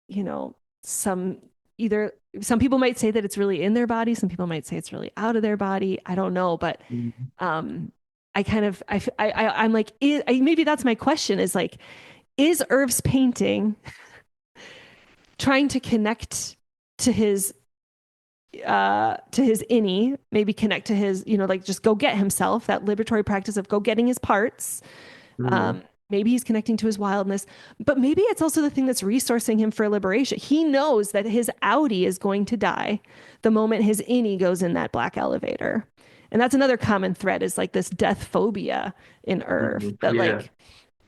you know, some either some people might say that it's really in their body, some people might say it's really out of their body. I don't know, but Mm. I kind of I'm like, maybe that's my question, is like, is Irv's painting trying to connect to his innie, maybe connect to his, like just go get himself, that liberatory practice of go getting his parts. Mm. Maybe he's connecting to his wildness, but maybe it's also the thing that's resourcing him for liberation. He knows that his Audi is going to die the moment his innie goes in that black elevator. And that's another common thread, is like this death phobia in Irv, Mm. that Yeah. like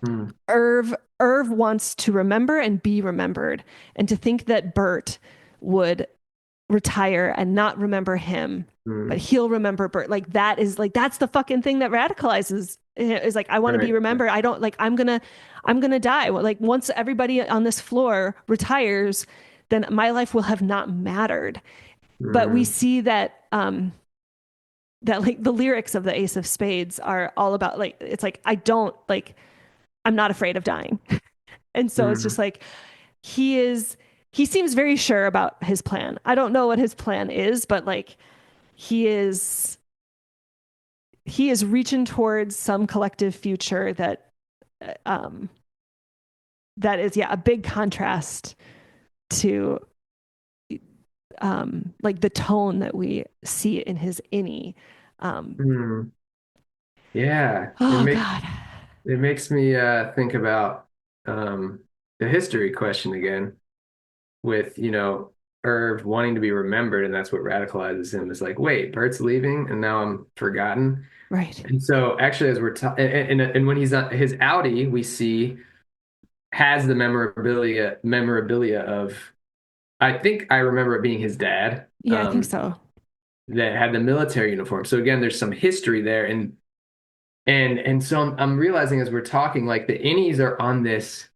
Mm. Irv wants to remember and be remembered, and to think that Burt would retire and not remember him, but Mm. he'll remember Burt. Like that is like, that's the fucking thing that radicalizes, is like, I want to be Right. remembered. I don't like, I'm gonna die. Well, like once everybody on this floor retires, then my life will have not mattered. But we Mm. see that like the lyrics of the Ace of Spades are all about like, it's like, I don't like, I'm not afraid of dying. And so it's just Mm. like, he seems very sure about his plan. I don't know what his plan is, but like he is he is reaching towards some collective future that, um that is, yeah, a big contrast to like the tone that we see in his innie. um Mm. Yeah. oh god. It makes me think about the history question again, with, Irv wanting to be remembered, and that's what radicalizes him. It's like, wait, Bert's leaving, and now I'm forgotten. Right. And so, actually, as we're talking, and when he's on his Audi, we see has the memorabilia of, I think I remember it being his dad, Yeah, I think so. that had the military uniform. So again, there's some history there, and so I'm realizing as we're talking, like the innies are on this.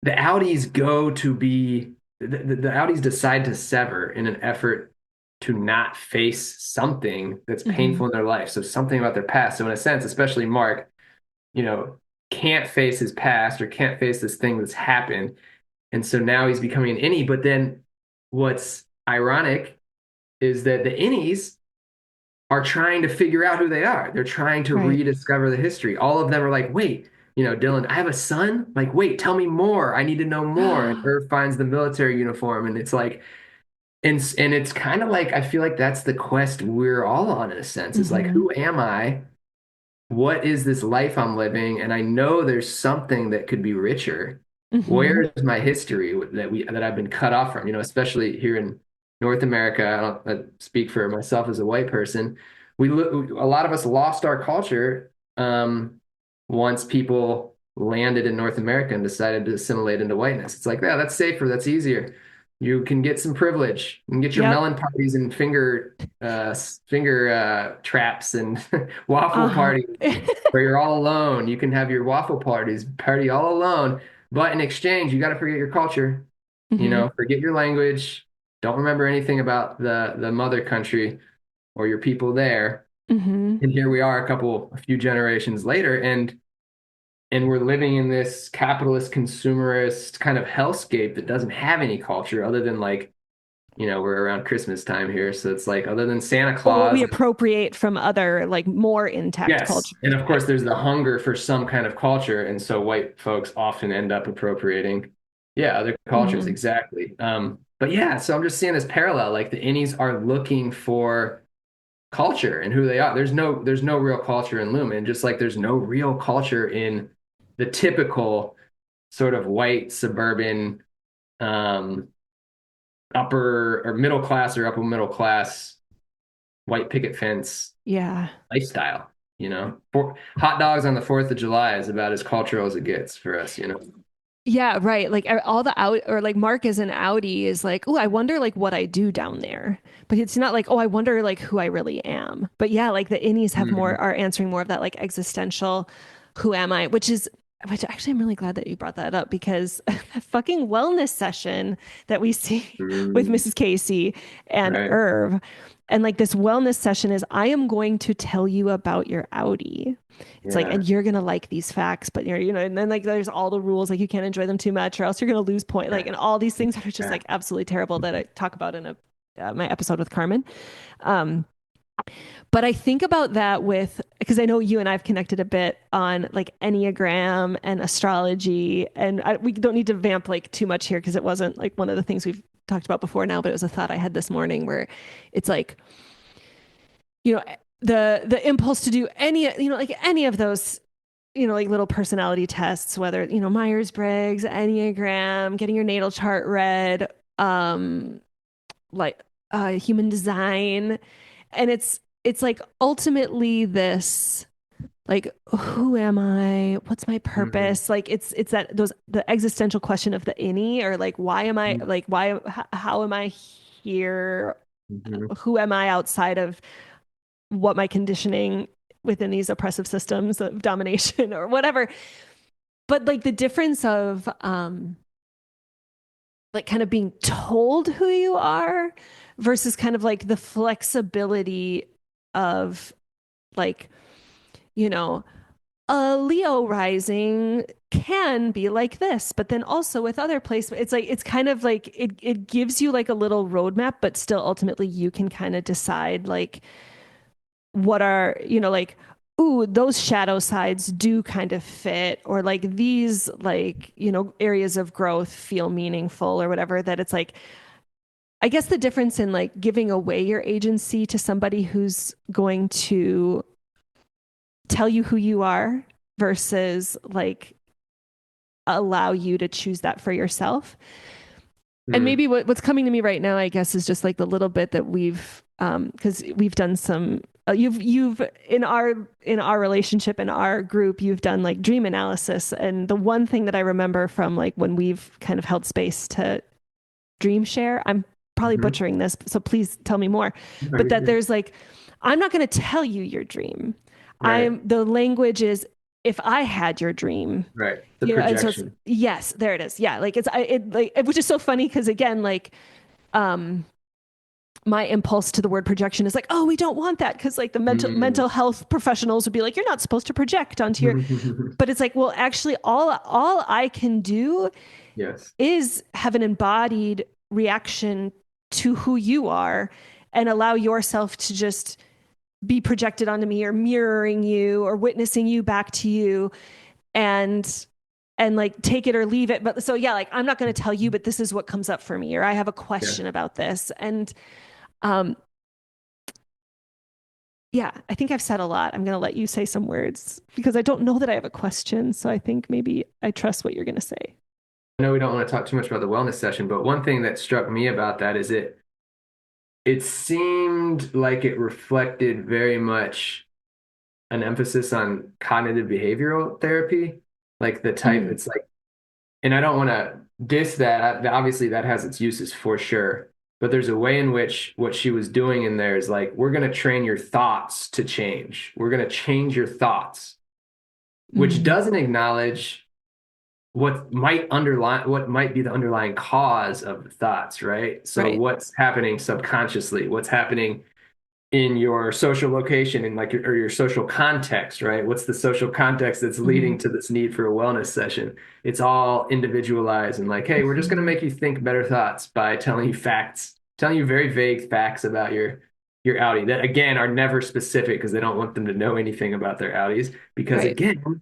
The Audis go to be the Audis decide to sever in an effort to not face something that's Mm-hmm. painful in their life. So something about their past. So in a sense, especially Mark, you know, can't face his past or can't face this thing that's happened. And so now he's becoming an innie. But then what's ironic is that the innies are trying to figure out who they are. They're trying to Right. rediscover the history. All of them are like, wait, Dylan, I have a son. Like, wait, tell me more. I need to know more. And Irv finds the military uniform, and it's like, and it's kind of like I feel like that's the quest we're all on in a sense. Is like, Mm-hmm. who am I? What is this life I'm living? And I know there's something that could be richer. Mm-hmm. Where is my history that I've been cut off from? Especially here in North America. I speak for myself as a white person. A lot of us lost our culture once people landed in North America and decided to assimilate into whiteness. It's like, yeah, that's safer, that's easier. You can get some privilege. You can get your Yep. melon parties and finger traps and waffle Uh-huh. parties where you're all alone. You can have your waffle party all alone. But in exchange, you got to forget your culture, Mm-hmm. forget your language. Don't remember anything about the mother country or your people there. Mm-hmm. And here we are a few generations later, and we're living in this capitalist consumerist kind of hellscape that doesn't have any culture other than like, we're around Christmas time here. So it's like other than Santa Or what we Claus. appropriate from other like more intact Yes. And cultures. of course, there's the hunger for some kind of culture. And so white folks often end up appropriating, yeah, other cultures. Mm-hmm. Exactly. But yeah, so I'm just seeing this parallel. Like the innies are looking for culture and who they are. There's no real culture in Lumen, just like there's no real culture in the typical sort of white suburban um, upper or middle class or upper middle class white picket fence Yeah. lifestyle. Hot dogs on the 4th of July is about as cultural as it gets for us. Yeah, right. Like all the out or like Mark as an Audi is like, oh, I wonder like what I do down there. But it's not like, oh, I wonder like who I really am. But yeah, like the innies have more Mhm. are answering more of that like existential, who am I? Which actually I'm really glad that you brought that up because that fucking wellness session that we see with Mm, Mrs. Casey and right. Irv. And like this wellness session is I am going to tell you about your Audi. It's like, Yeah. and you're gonna like these facts, but and then like there's all the rules, like you can't enjoy them too much, or else you're gonna lose point, like, Yeah. and all these things that are just Yeah. like absolutely terrible that I talk about in a my episode with Carmen. Um, but I think about that with because I know you and I've connected a bit on like Enneagram and astrology, and we don't need to vamp like too much here because it wasn't like one of the things we've talked about before now, but it was a thought I had this morning where it's like you know the impulse to do any like any of those like little personality tests, whether, Myers-Briggs, Enneagram, getting your natal chart read, like human design. And it's like ultimately this like who am I? What's my Mhm. purpose? Like it's that those the existential question of the innie or like why am I like how am I here? Mhm. Who am I outside of what my conditioning within these oppressive systems of domination or whatever, but like the difference of like kind of being told who you are versus kind of like the flexibility of like you know a Leo rising can be like this, but then also with other placements, it's like it's kind of like it gives you like a little roadmap, but still ultimately you can kind of decide like what are like ooh, those shadow sides do kind of fit, or like these like areas of growth feel meaningful or whatever, that it's like I guess the difference in like giving away your agency to somebody who's going to tell you who you are versus like allow you to choose that for yourself. And Mhm. maybe what's coming to me right now, I guess, is just like the little bit that we've because we've done some you've in our relationship in our group you've done like dream analysis, and the one thing that I remember from like when we've kind of held space to dream share, I'm probably Mhm. butchering this, so please tell me more, No, but you're that good. there's like I'm not going to tell you your dream. Right. The language is if I had your dream, Right. The and so it's projection. yes, there it is. Yeah, like it's which is so funny because again, like um my impulse to the word projection is like, oh, we don't want that, because like the mental Mm. health professionals would be like, you're not supposed to project onto your. But it's like, well, actually, all I can do Yes. is have an embodied reaction to who you are, and allow yourself to just be projected onto me, or mirroring you, or witnessing you back to you, and like take it or leave it. But so yeah, like I'm not going to tell you, but this is what comes up for me, or I have a Yeah. question about this. And um yeah, I think I've said a lot. I'm going to let you say some words because I don't know that I have a question. So I think maybe I trust what you're going to say. I know we don't want to talk too much about the wellness session, but one thing that struck me about that is it seemed like it reflected very much an emphasis on cognitive behavioral therapy, like the type. Mm, It's like, and I don't want to diss that. Obviously, that has its uses for sure. But there's a way in which what she was doing in there is like, we're going to train your thoughts to change. We're going to change your thoughts, which mm, doesn't acknowledge what might be the underlying cause of the thoughts, right? So right. what's happening subconsciously, what's happening in your social location and like or your social context, right? What's the social context that's Mm-hmm. leading to this need for a wellness session? It's all individualized and like, hey, we're just going to Mm-hmm. make you think better thoughts by telling you facts, telling you very vague facts about your outie that again are never specific because they don't want them to know anything about their outies because Right. again,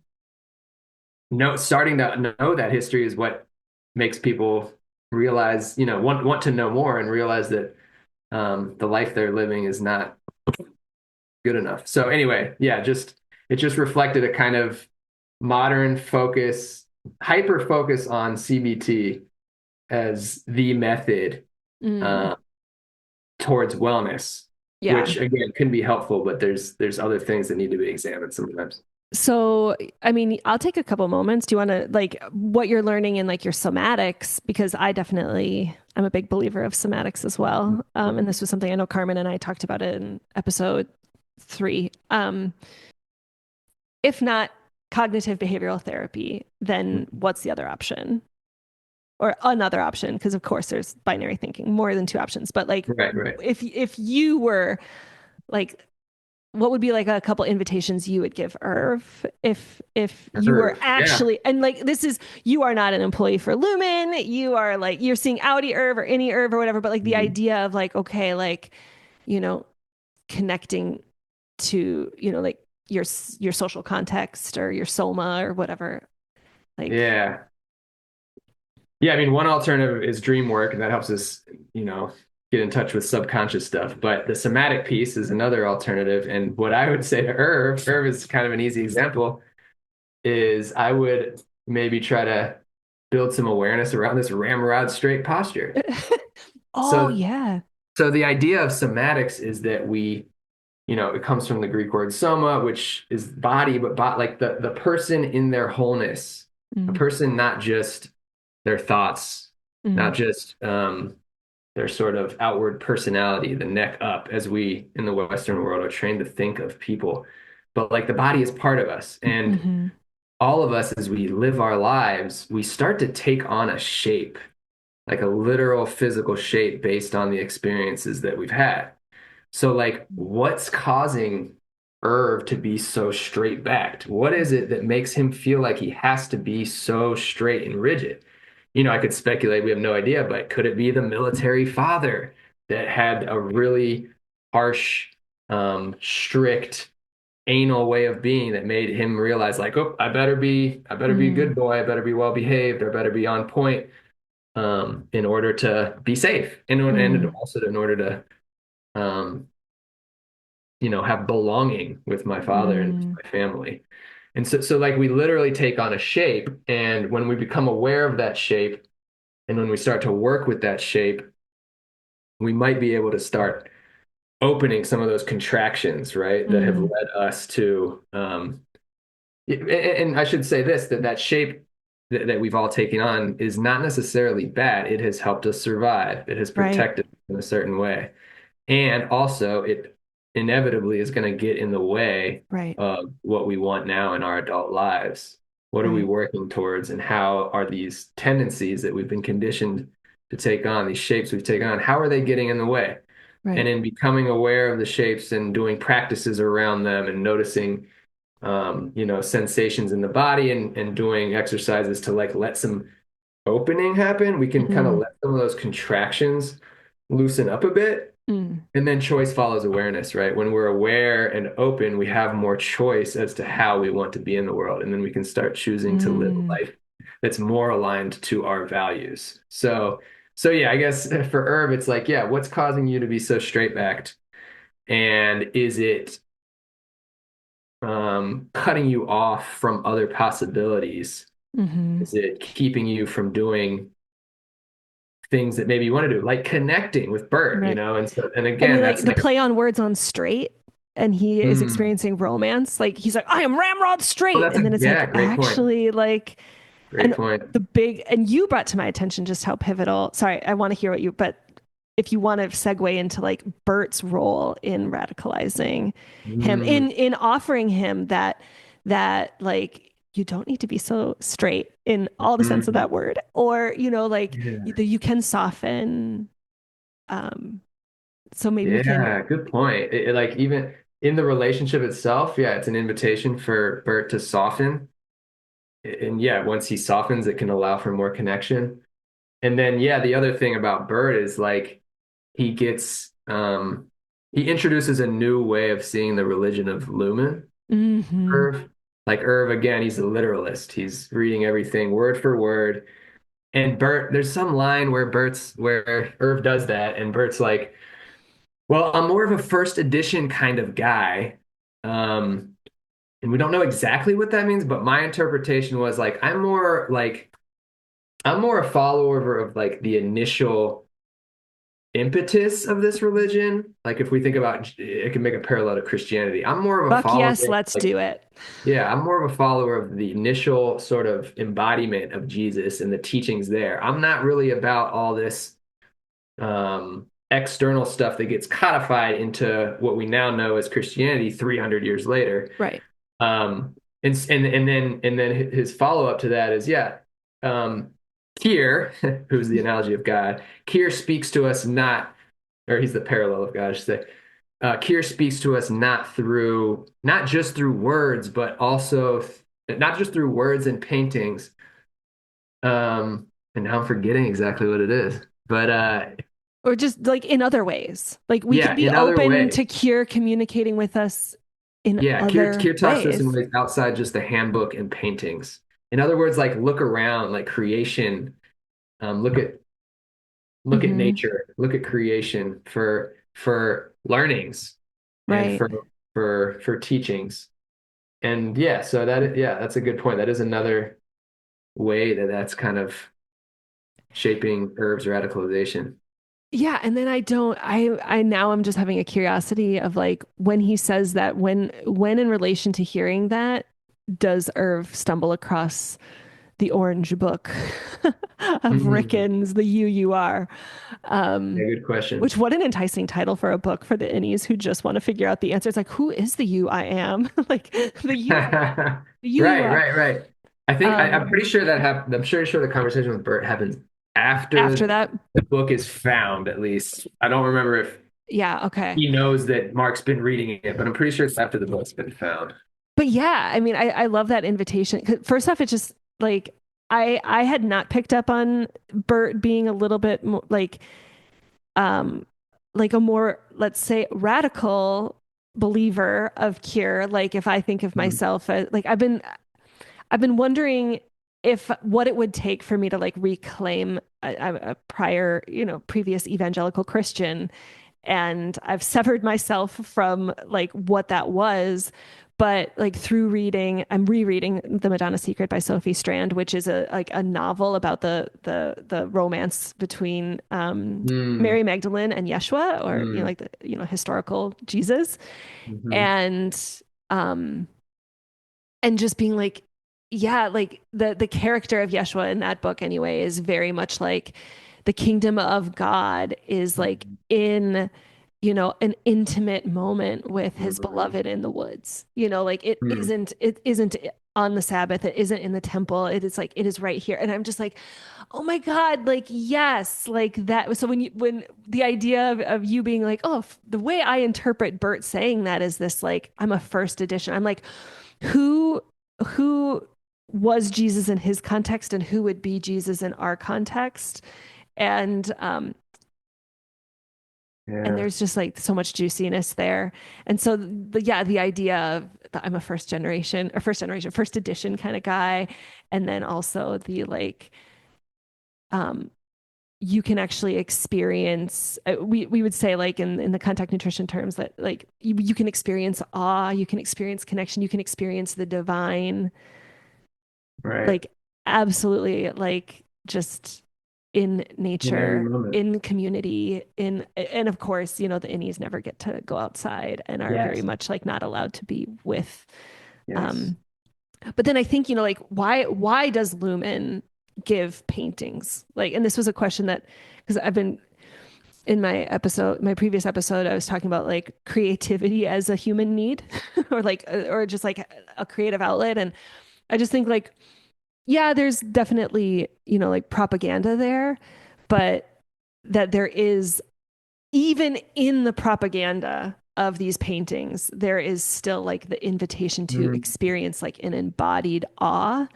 starting to know that history is what makes people realize, want to know more and realize that the life they're living is not good enough. So anyway, yeah, it just reflected a kind of modern focus, hyper focus on CBT as the method Mm, uh, towards wellness, yeah. which again can be helpful, but there's other things that need to be examined sometimes. So, I mean, I'll take a couple moments. Do you want to like what you're learning in like your somatics? Because I'm a big believer of somatics as well. And this was something I know Carmen and I talked about it in episode 3. If not cognitive behavioral therapy, then what's the other option? Or another option? Because of course there's binary thinking, more than two options. But like, Right, right. if you were like, what would be like a couple invitations you would give Irv if you were Irv, yeah. actually, and like this is, you are not an employee for Lumon, you are like, you're seeing Audi Irv or Innie Irv or whatever, but like the Mhm. idea of like, okay, like, you know, connecting to, like your social context or your soma or whatever, like. Yeah. Yeah, I mean, one alternative is dream work, and that helps us, you know, get in touch with subconscious stuff. But the somatic piece is another alternative. And what I would say to Irv is kind of an easy example, is I would maybe try to build some awareness around this ramrod straight posture. Oh So, yeah. so the idea of somatics is that it comes from the Greek word soma, which is body, but like the person in their wholeness, a Mm, person, not just their thoughts, mm, not just their sort of outward personality, the neck up, as we in the Western world are trained to think of people. But like the body is part of us. And mm-hmm. all of us, as we live our lives, we start to take on a shape, like a literal physical shape based on the experiences that we've had. So, like, what's causing Irv to be so straight backed? What is it that makes him feel like he has to be so straight and rigid? I could speculate, we have no idea, but could it be the military father that had a really harsh, strict, anal way of being that made him realize, like, oh, I better be a Mm, good boy, I better be well behaved, I better be on point, in order to be safe, and mm, also in order to, um, have belonging with my father and mm, my family. And so like we literally take on a shape, and when we become aware of that shape, and when we start to work with that shape, we might be able to start opening some of those contractions, right, that have mm. led us to, and I should say this, that shape that we've all taken on is not necessarily bad. It has helped us survive. It has Right, protected us in a certain way. And also, it inevitably is going to get in the way right, of what we want now in our adult lives. What are we right. working towards, and how are these tendencies that we've been conditioned to take on, these shapes we've taken on, how are they getting in the way? And Right. in becoming aware of the shapes and doing practices around them and noticing, sensations in the body and doing exercises to like let some opening happen, we can kind of Mm, let some of those contractions loosen up a bit. mm, And then choice follows awareness, right? When we're aware and open, we have more choice as to how we want to be in the world. And then we can start choosing to live a mm, life that's more aligned to our values. So yeah, I guess for Herb, it's like, yeah, what's causing you to be so straight backed? And is it cutting you off from other possibilities? mm-hmm. Is it keeping you from doing things that maybe you want to do, like connecting with Burt, Right. and I again, mean, like that's the like, play on words on straight, and he is mm, experiencing romance. Like he's like, I am ramrod oh, straight. that's And then it's yeah, like, great point. actually, like, Great and point. the big, and you brought to my attention just how pivotal. Sorry, I want to hear what you, but if you want to segue into like Bert's role in radicalizing him, Mm, in offering him that like you don't need to be so straight in all the sense of mm, that word, or like yeah. you can soften. Um, so maybe we can. Yeah, good point. Like even in the relationship itself, yeah, it's an invitation for Bert to soften. And yeah, once he softens, it can allow for more connection. And then yeah, the other thing about Bert is like he gets he introduces a new way of seeing the religion of Lumen. Hmm. Irv. Like Irv again, he's a literalist. He's reading everything word for word. And Bert, there's some line where Irv does that, and Bert's like, well, I'm more of a first edition kind of guy. Um, and we don't know exactly what that means, but my interpretation was like I'm more a follower of like the initial impetus of this religion. Like if we think about it can make a parallel to Christianity. I'm more of a Fuck follower, yes, let's like do it. yeah, I'm more of a follower of the initial sort of embodiment of Jesus and the teachings there. I'm not really about all this external stuff that gets codified into what we now know as Christianity 300 years later. Right. And then his follow up to that is yeah, um, Kier, who's the analogy of God, Kier speaks to us not, or he's the parallel of God, I should say. Kier speaks to us not just through words, but also not just through words and paintings. And now I'm forgetting exactly what it is, but Or just like in other ways. Like we can yeah, be in other open ways. to Cure communicating with us in Yeah, other Kier talks to us in ways. ways outside just the handbook and paintings. In other words, like look around, like creation. Look at Hmm. nature. Look at creation for learnings and Right. for teachings. And yeah, so yeah, that's a good point. That is another way that's kind of shaping Herb's radicalization. Yeah, and then I now I'm just having a curiosity of like when he says that when in relation to hearing that does Irv stumble across the orange book of Hmm. Rickens, the UUR. Yeah, Um, good question. which what an enticing title for a book for the innies who just want to figure out the answers. Like, who is the you I am? Like the you I am, the you you Right, are. right, right. I'm Um, pretty sure that happened. I'm sure the conversation with Bert happens after after that, the book is found, at least. I don't remember if yeah, okay. he knows that Mark's been reading it, but I'm pretty sure it's after the book's been found. But yeah, I mean, I love that invitation. 'Cause first off, it's just like I had not picked up on Bert being a little bit more um like a more, let's say, radical believer of cure. Like if I think of Mhm. myself as like I've been wondering if what it would take for me to like reclaim a prior, previous evangelical Christian, and I've severed myself from like what that was. But like through reading, I'm rereading The Madonna Secret by Sophie Strand, which is a novel about the romance between Mm, Mary Magdalene and Yeshua, or mm, like the historical Jesus, mhm, and um just being like, yeah, like the character of Yeshua in that book anyway is very much like the kingdom of God is like mhm, in an intimate moment with his mhm, beloved in the woods. Like it mm, isn't on the Sabbath. It isn't in the temple. It is like, it is right here. And I'm just like, oh my God, like, yes, like that. So when the idea of you being like, oh, the way I interpret Burt saying that is this, like, I'm a first edition. I'm like, who was Jesus in his context and who would be Jesus in our context? And, and Yeah. there's just like so much juiciness there. And so the idea of I'm a first edition kind of guy. And then also the like, um, you can actually experience, we would say like in the contact nutrition terms that like you can experience awe, you can experience connection, you can experience the divine, Right. like absolutely, like just in In every nature, moment. in community, in, and of course, you know, the innies never get to go outside and are very Yes. much like not allowed to be with. Yes. um but then I think, you know, like why does Lumen give paintings? Like, and this was a question that, because I've been in my previous episode, I was talking about like creativity as a human need or like or just like a creative outlet. And I just think like, yeah, there's definitely, you know, like propaganda there, but that there is, even in the propaganda of these paintings, there is still like the invitation to Mm, experience like an embodied awe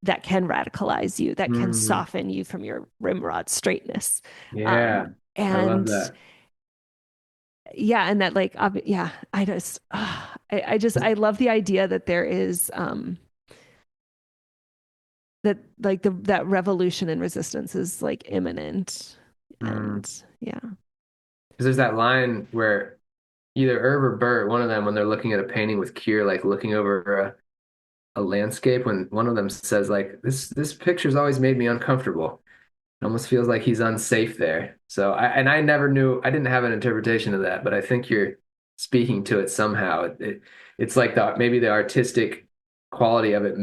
that can radicalize you, that can mm, soften you from your rimrod straightness. yeah. I love And that. yeah, and that like, yeah, I just, I love the idea that there is, that like that revolution and resistance is like imminent. Mm. And yeah. Because there's that line where either Irv or Burt, one of them, when they're looking at a painting with Kier, like looking over a landscape, when one of them says like, this picture's always made me uncomfortable. It almost feels like he's unsafe there. So I never knew, I didn't have an interpretation of that, but I think you're speaking to it somehow. It's like maybe the artistic quality of it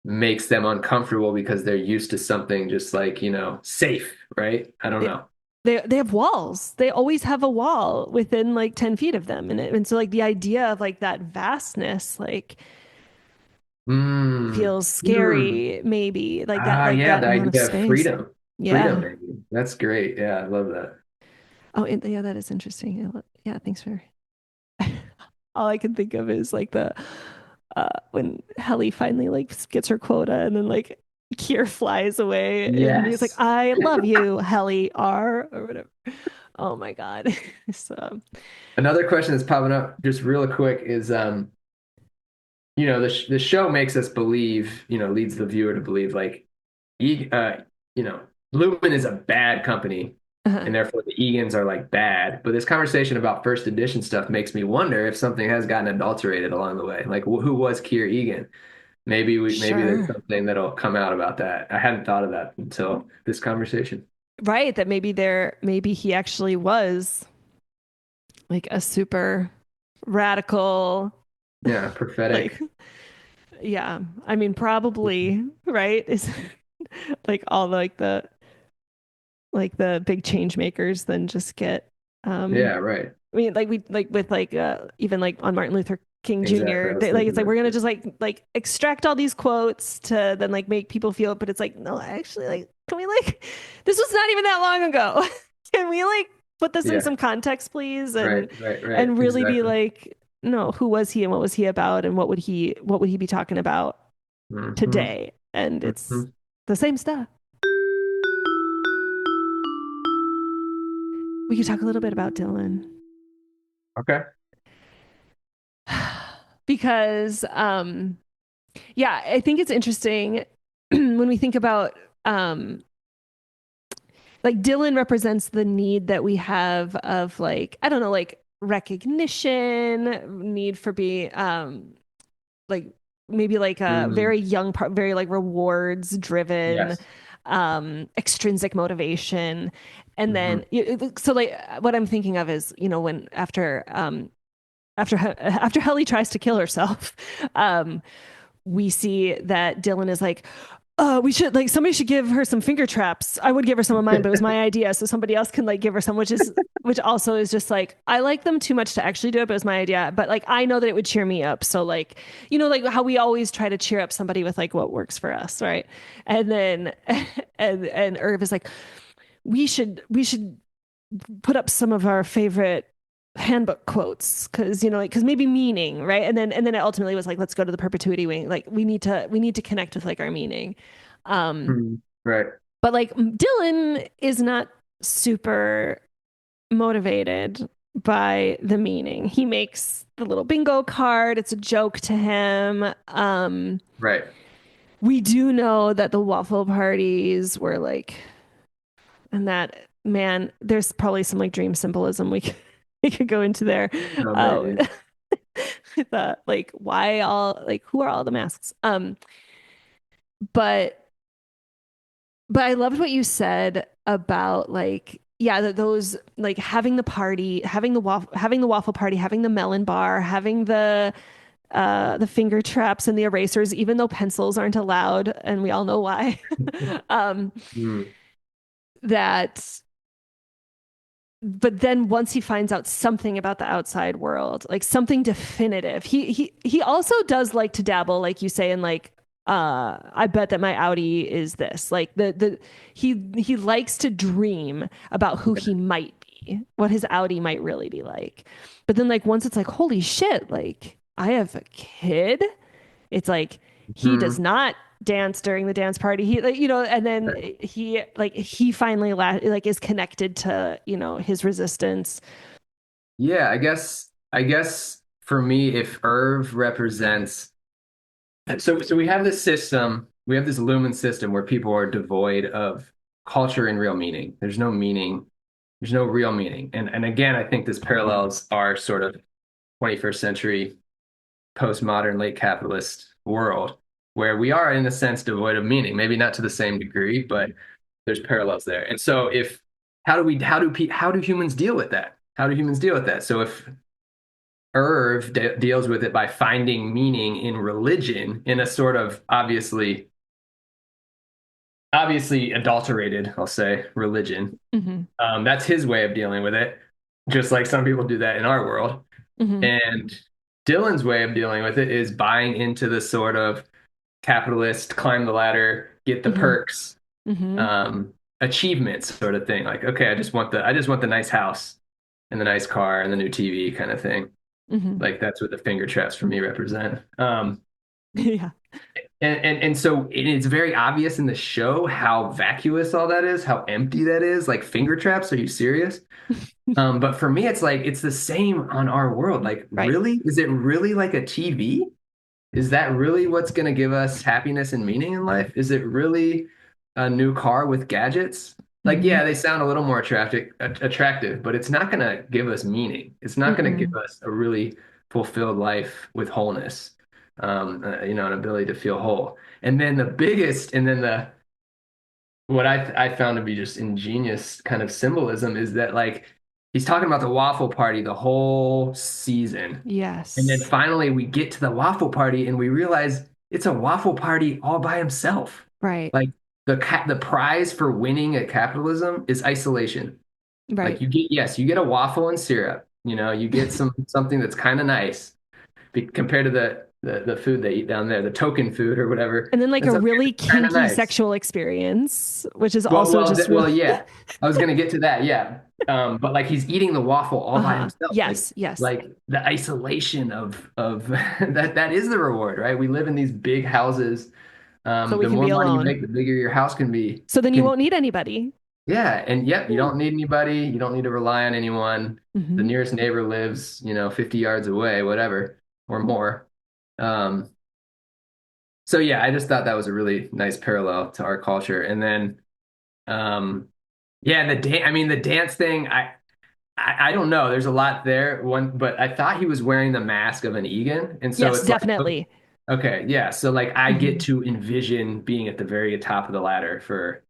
makes them uncomfortable because they're used to something just like, safe, right? I don't They, know. they have walls. They always have a wall within like 10 feet of them. And so like the idea of like that vastness, like Mm, feels mm. scary, maybe like Yeah, that the amount of idea of space. freedom. Freedom, Yeah. maybe. That's great. Yeah, I love that. Oh, and yeah, that is interesting. Yeah, thanks for all I can think of is like the when Helly finally like gets her quota and then like Kier flies away and he's like, Yes. I love you, Helly R or whatever. Oh my God. So Another question that's popping up just real quick is the show makes us believe, leads the viewer to believe like you know, Lumen is a bad company uh, and therefore the Egans are like bad. But this conversation about first edition stuff makes me wonder if something has gotten adulterated along the way. Like who was Kier Egan? Maybe there's sure. something that'll come out about that. I hadn't thought of that until this conversation. Right, that maybe he actually was like a super radical, Yeah, like, prophetic. yeah. I mean, probably, right? Is like all like the big change makers then just get, Yeah, right. I mean, like we like with like even like on Martin Luther King Exactly. Jr. I was They like, thinking it's like we're that gonna too. just like extract all these quotes to then like make people feel it, but it's like, no, actually, like, can we like, this was not even that long ago. Can we like put this in Yeah, some context, please? right, right, right. And really be Exactly. like, no, who was he and what was he about and what would he be talking about Hmm. today? And it's Hmm. the same stuff. We could talk a little bit about Dylan. Okay. Because yeah, I think it's interesting when we think about like Dylan represents the need that we have of like, I don't know, like recognition, need for being like maybe like a Mm, very young part, very like rewards driven, yes. extrinsic motivation. And Hmm. then so like what I'm thinking of is, you know, when after Helly tries to kill herself, we see that Dylan is like, we should like somebody should give her some finger traps. I would give her some of mine, but it was my idea, so somebody else can like give her some, which also is just like I like them too much to actually do it, but it was my idea. But like I know that it would cheer me up. So like like how we always try to cheer up somebody with like what works for us, right? And then and Irv is like, we should put up some of our favorite handbook quotes because like because maybe meaning, right? And then it ultimately was like, let's go to the perpetuity wing. Like we need to connect with like our meaning. um Mhm. Right. but like Dylan is not super motivated by the meaning. He makes the little bingo card, it's a joke to him. Right. We do know that the waffle parties were like, and that, man, there's probably some like dream symbolism we could go into there. No, uh maybe. with like why all like who are all the masks. But I loved what you said about like, yeah, that those like having the party, having the waffle party, having the melon bar, having the finger traps and the erasers, even though pencils aren't allowed, and we all know why. um, Mm. that but then once he finds out something about the outside world, like something definitive, he also does like to dabble, like you say, in like, I bet that my Audi is this. Like he likes to dream about who he might be, what his Audi might really be like. But then like once it's like, holy shit, like I have a kid, it's like he does Mhm. not dance during the dance party. He like, and then he finally like is connected to, his resistance. Yeah, I guess for me, if Irv represents so we have this system, we have this Lumen system where people are devoid of culture and real meaning. There's no meaning, there's no real meaning. And again, I think this parallels our sort of 21st century postmodern late capitalist world where we are in a sense devoid of meaning, maybe not to the same degree, but there's parallels there. And so if how do humans deal with that? How do humans deal with that? So if Irv deals with it by finding meaning in religion in a sort of obviously adulterated, I'll say, religion. Mm-hmm. That's his way of dealing with it, just like some people do that in our world. Mm-hmm. And Dylan's way of dealing with it is buying into the sort of capitalist, climb the ladder, get the Mm-hmm. perks, Mm-hmm. um, achievements sort of thing. Like, okay, I just want the nice house and the nice car and the new TV kind of thing. Mm-hmm. Like that's what the finger traps for me represent. Yeah. And so it's very obvious in the show how vacuous all that is, how empty that is. Like finger traps, are you serious? But for me, it's like it's the same on our world. Like, Right. really? Is it really like a TV? Is that really what's going to give us happiness and meaning in life? Is it really a new car with gadgets? Like, Mm-hmm. yeah, they sound a little more attractive, but it's not going to give us meaning. It's not going to give Mm-mm. us a really fulfilled life with wholeness, an ability to feel whole. And then the what I found to be just ingenious kind of symbolism is that like he's talking about the waffle party the whole season. And then Yes. finally we get to the waffle party and we realize it's a waffle party all by himself. Right. Like the prize for winning at capitalism is isolation. Like Right. you get a waffle and syrup, you get something that's kind of nice compared to the food they eat down there, the token food or whatever. And then like That's a okay, really it's kind of kinky nice. sexual experience, which is Well, also well, just really well, yeah. I was gonna get to that, yeah. But like he's eating the waffle all by uh-huh. himself. Like Yes, yes. like the isolation of that is the reward, right? We live in these big houses. So we The can more be money you alone. make, the bigger your house can be. So then you Can won't need anybody. Yeah, and yep, you Yeah. don't need anybody. You don't need to rely on anyone. The Mm-hmm. nearest neighbor lives, 50 yards away, whatever, or more. Um, so yeah, I just thought that was a really nice parallel to our culture. And then yeah, I mean the dance thing, I don't know. There's a lot there. But I thought he was wearing the mask of an Egan, and so Yes, it's like, definitely. okay, yeah. So like I get Mm-hmm. to envision being at the very top of the ladder for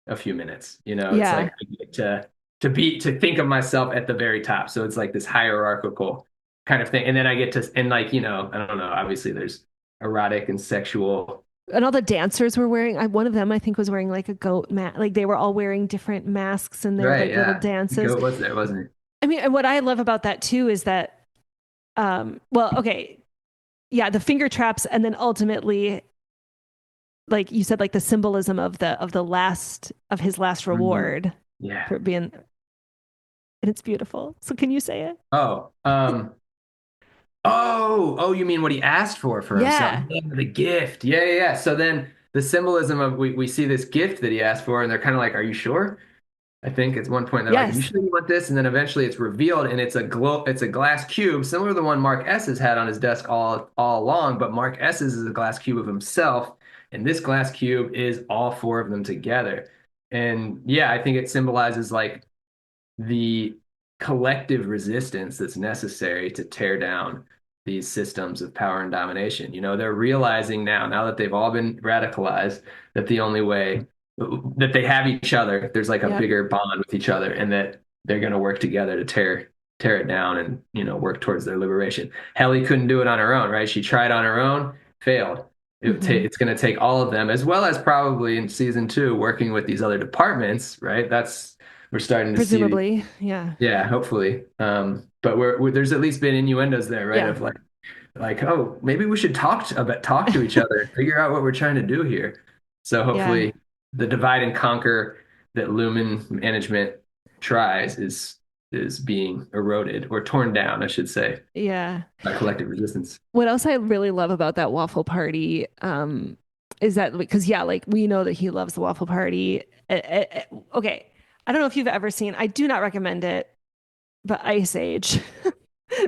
a few minutes. It's Yeah. like I get to think of myself at the very top. So it's like this hierarchical kind of thing, and then I get to and like I don't know. Obviously, there's erotic and sexual And all the dancers were wearing, one of them I think was wearing like a goat mask. Like they were all wearing different masks in their Right, like little yeah. dances. Goat was there, wasn't it? I mean, and what I love about that too is that, well, okay, yeah, the finger traps, and then ultimately, like you said, like the symbolism of the last of his last Mhm. reward Yeah. for being, and it's beautiful. So can you say it? Oh, oh, you mean what he asked for himself? Yeah. Yeah, the gift. Yeah, yeah, yeah. So then the symbolism of we see this gift that he asked for, and they're kind of like, "Are you sure?" I think at one point they're like, "You Yes. sure you want this?" And then eventually it's revealed, and it's a glass cube, similar to the one Mark S has had on his desk all along. But Mark S's is a glass cube of himself, and this glass cube is all four of them together. And yeah, I think it symbolizes like the collective resistance that's necessary to tear down these systems of power and domination. You know, they're realizing now that they've all been radicalized, that the only way that they have each other, there's like a Yep. bigger bond with each other, and that they're going to work together to tear it down and work towards their liberation. Helly couldn't do it on her own, right? She tried on her own, failed. Mm-hmm. It's going to take all of them, as well as probably in season two, working with these other departments, right? That's we're starting to see. Presumably. Yeah. Yeah, hopefully. But there's at least been innuendos there, right? Yeah. Of like, oh, maybe we should talk to each other and figure out what we're trying to do here. So Yeah. hopefully, the divide and conquer that Lumen management tries is being eroded or torn down, I should say, Yeah. by collective resistance. What else I really love about that waffle party, is that because yeah, like we know that he loves the waffle party. Okay, I don't know if you've ever seen. I do not recommend it, but Ice Age,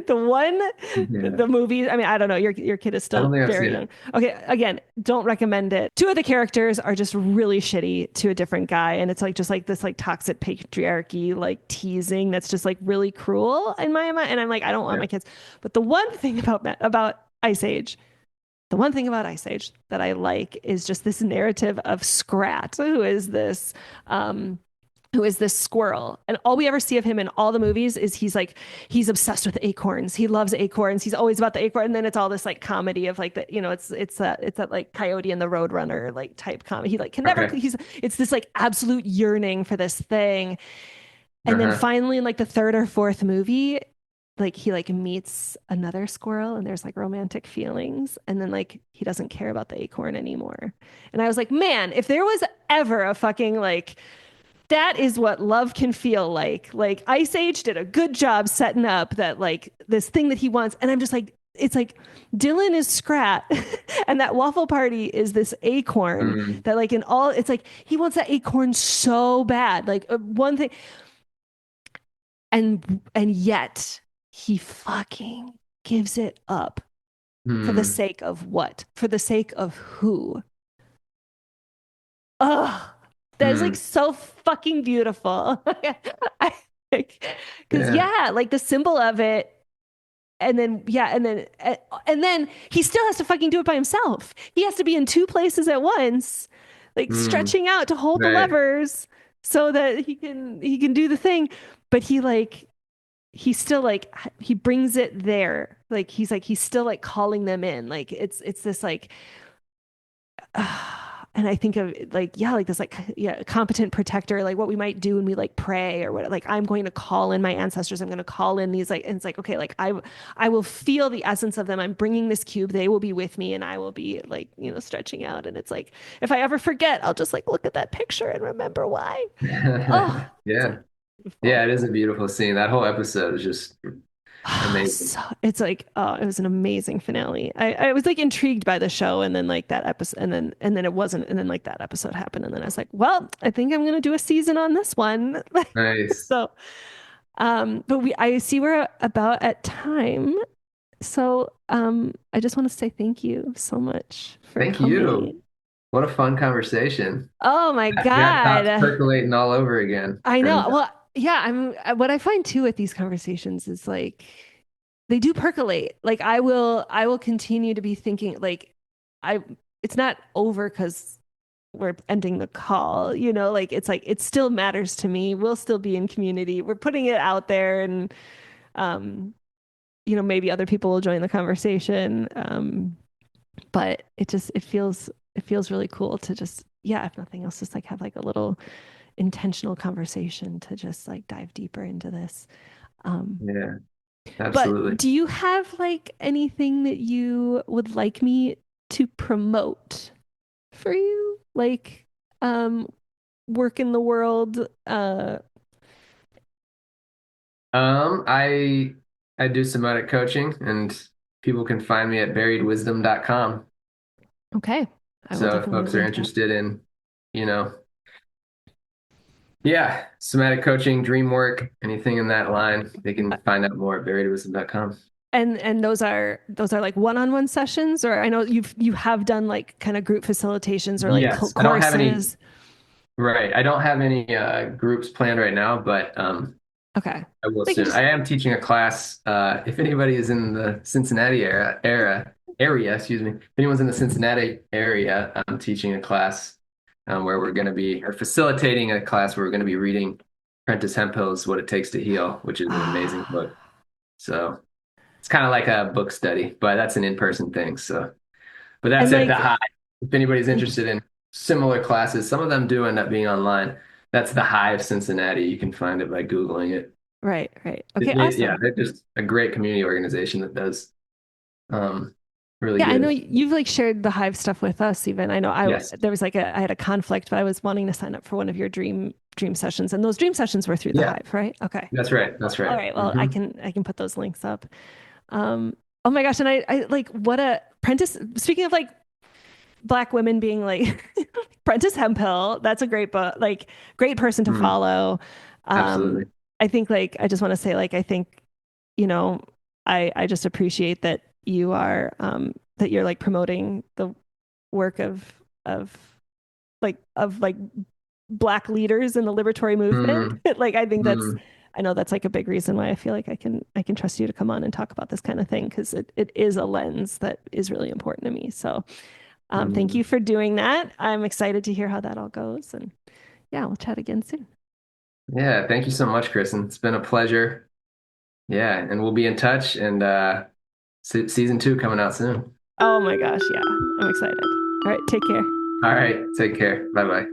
the one, Yeah, the movie. I mean, I don't know. Your kid is I don't still think I've very seen young. it. Okay, again, don't recommend it. Two of the characters are just really shitty to a different guy, and it's like just like this like toxic patriarchy like teasing that's just like really cruel in my mind. And I'm like, I don't want Yeah. my kids. But the one thing about Ice Age, the one thing about Ice Age that I like is just this narrative of Scrat, who is this squirrel. And all we ever see of him in all the movies is he's obsessed with acorns. He loves acorns. He's always about the acorn. And then it's all this like comedy of like that, it's that like Coyote and the Roadrunner like type comedy. He like can never Okay. he's it's this like absolute yearning for this thing. And then Uh-huh. finally in like the third or fourth movie, like he like meets another squirrel and there's like romantic feelings and then like he doesn't care about the acorn anymore. And I was like, man, if there was ever a fucking like that is what love can feel like. Like Ice Age did a good job setting up that like this thing that he wants. And I'm just like, it's like Dylan is Scrat and that waffle party is this acorn Mm, that like in all it's like he wants that acorn so bad. Like one thing and yet he fucking gives it up for the mm, sake of what? For the sake of who? Oh, that is like mm. so fucking beautiful. I because Yeah. yeah, like the symbol of it, and then yeah, and then he still has to fucking do it by himself. He has to be in two places at once, like Mm. stretching out to hold the Right. levers so that he can do the thing. But he still like he brings it there. He's still like calling them in. Like it's this like and I think of like yeah like this like yeah competent protector like what we might do when we like pray or what like I'm going to call in my ancestors. I'm going to call in these like and it's like okay like I will feel the essence of them. I'm bringing this cube. They will be with me and I will be like stretching out. And it's like if I ever forget, I'll just like look at that picture and remember why. Oh, it's Yeah. like Yeah, beautiful. it is a beautiful scene. That whole episode is just amazing. So it's like oh it was an amazing finale. I was like intrigued by the show and then like that episode and then it wasn't and then like that episode happened and then I was like well I think I'm gonna do a season on this one. Nice. So but we I see we're about at time, so I just want to say thank you so much for Thank you. coming. What a fun conversation. Oh my Got thoughts God. percolating all over again. I know. And Well, yeah, what I find too with these conversations is like they do percolate. Like I will continue to be thinking like I it's not over because we're ending the call, like it's like it still matters to me. We'll still be in community. We're putting it out there and um maybe other people will join the conversation. But it feels it feels really cool to just, yeah, if nothing else, just like have like a little intentional conversation to just like dive deeper into this. Um, Yeah, but absolutely. do you have like anything that you would like me to promote for you? Like, um, work in the world? I do somatic coaching, and people can find me at buriedwisdom.com. Okay. I will So if definitely folks are link that. interested in, you know, yeah, somatic coaching, dream work, anything in that line, they can find out more at buriedwisdom.com. And those are like one-on-one sessions, or I know you have done like kind of group facilitations or like Yes, I don't have any, courses. right. I don't have any groups planned right now, but Okay. I will Like you soon. just I am teaching a class. If anybody is in the Cincinnati area, excuse me. If anyone's in the Cincinnati area, I'm teaching a class where we're going to be, or facilitating a class where we're going to be reading Prentice Hemphill's "What It Takes to Heal," which is an amazing book. ah So it's kind of like a book study, but that's an in-person thing. So, but and that's at the like Hive. If anybody's mm, interested in similar classes, some of them do end up being online. That's the Hive Cincinnati. You can find it by Googling it. right. Okay, Yeah, awesome. they're just a great community organization that does um, really Yeah, I know good. you've like shared the Hive stuff with us even. I know Yes. there was like I had a conflict, but I was wanting to sign up for one of your dream sessions, and those dream sessions were through the Yeah, Hive, right? Okay. that's right. That's All right. right. Well, Hmm. I can put those links up. Oh my gosh, and I like what a Prentice. Speaking of like Black women being like Prentice Hempill, that's a great book, like great person to Mm, follow. Um, absolutely. I think like I just want to say like I think you know I just appreciate that you are that you're like promoting the work of of Black leaders in the liberatory movement. Mm, Like I think that's mm, I know that's like a big reason why I feel like I can trust you to come on and talk about this kind of thing because it is a lens that is really important to me. So thank mm. you for doing that. I'm excited to hear how that all goes. And yeah, we'll chat again soon. Yeah, thank you so much, Kristen. It's been a pleasure. Yeah, and we'll be in touch. And season 2 coming out soon. Oh my gosh. Yeah, I'm excited. All right. Take care. All right, take care. Bye bye.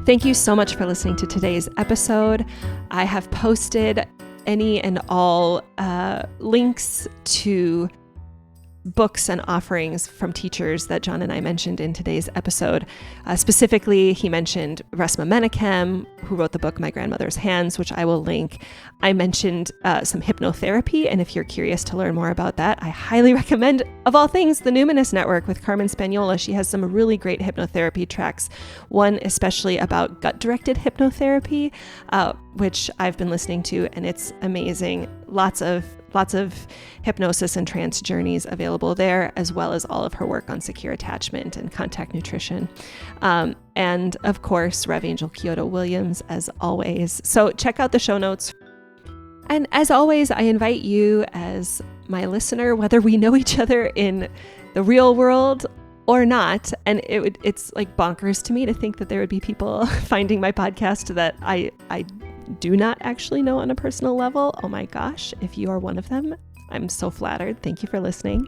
Thank you so much for listening to today's episode. I have posted any and all links to books and offerings from teachers that John and I mentioned in today's episode. Specifically, he mentioned Resmaa Menakem, who wrote the book My Grandmother's Hands, which I will link. I mentioned some hypnotherapy, and if you're curious to learn more about that, I highly recommend, of all things, the Numinous Network with Carmen Spaniola. She has some really great hypnotherapy tracks, one especially about gut-directed hypnotherapy, which I've been listening to, and it's amazing. Lots of hypnosis and trance journeys available there, as well as all of her work on secure attachment and contact nutrition. And of course, Rev Angel Kyoto Williams, as always. So check out the show notes. And as always, I invite you as my listener, whether we know each other in the real world or not, and it's like bonkers to me to think that there would be people finding my podcast that I do not actually know on a personal level. Oh my gosh, if you are one of them, I'm so flattered. Thank you for listening.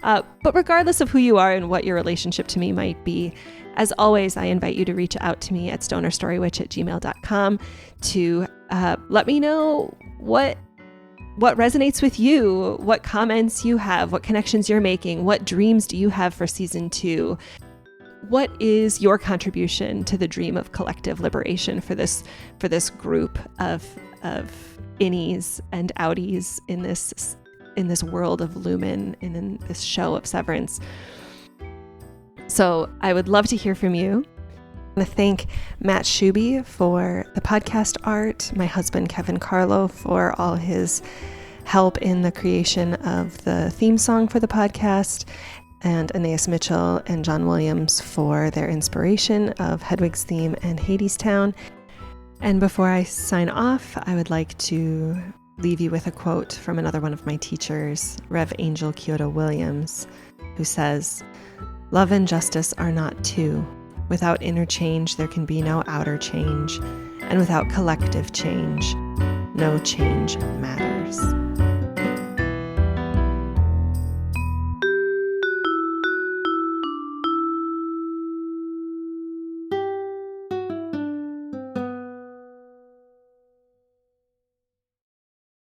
But regardless of who you are and what your relationship to me might be, as always, I invite you to reach out to me at stonerstorywitch@gmail.com to let me know what resonates with you, what comments you have, what connections you're making, what dreams do you have for season 2? What is your contribution to the dream of collective liberation for this group of innies and outies in this world of Lumon and in this show of Severance? So I would love to hear from you. I want to thank Matt Shuby for the podcast art, my husband Kevin Carlo for all his help in the creation of the theme song for the podcast, and Aeneas Mitchell and John Williams for their inspiration of Hedwig's theme and Hadestown. And before I sign off, I would like to leave you with a quote from another one of my teachers, Rev Angel Kyoto Williams, who says, "Love and justice are not two. Without inner change, there can be no outer change. And without collective change, no change matters.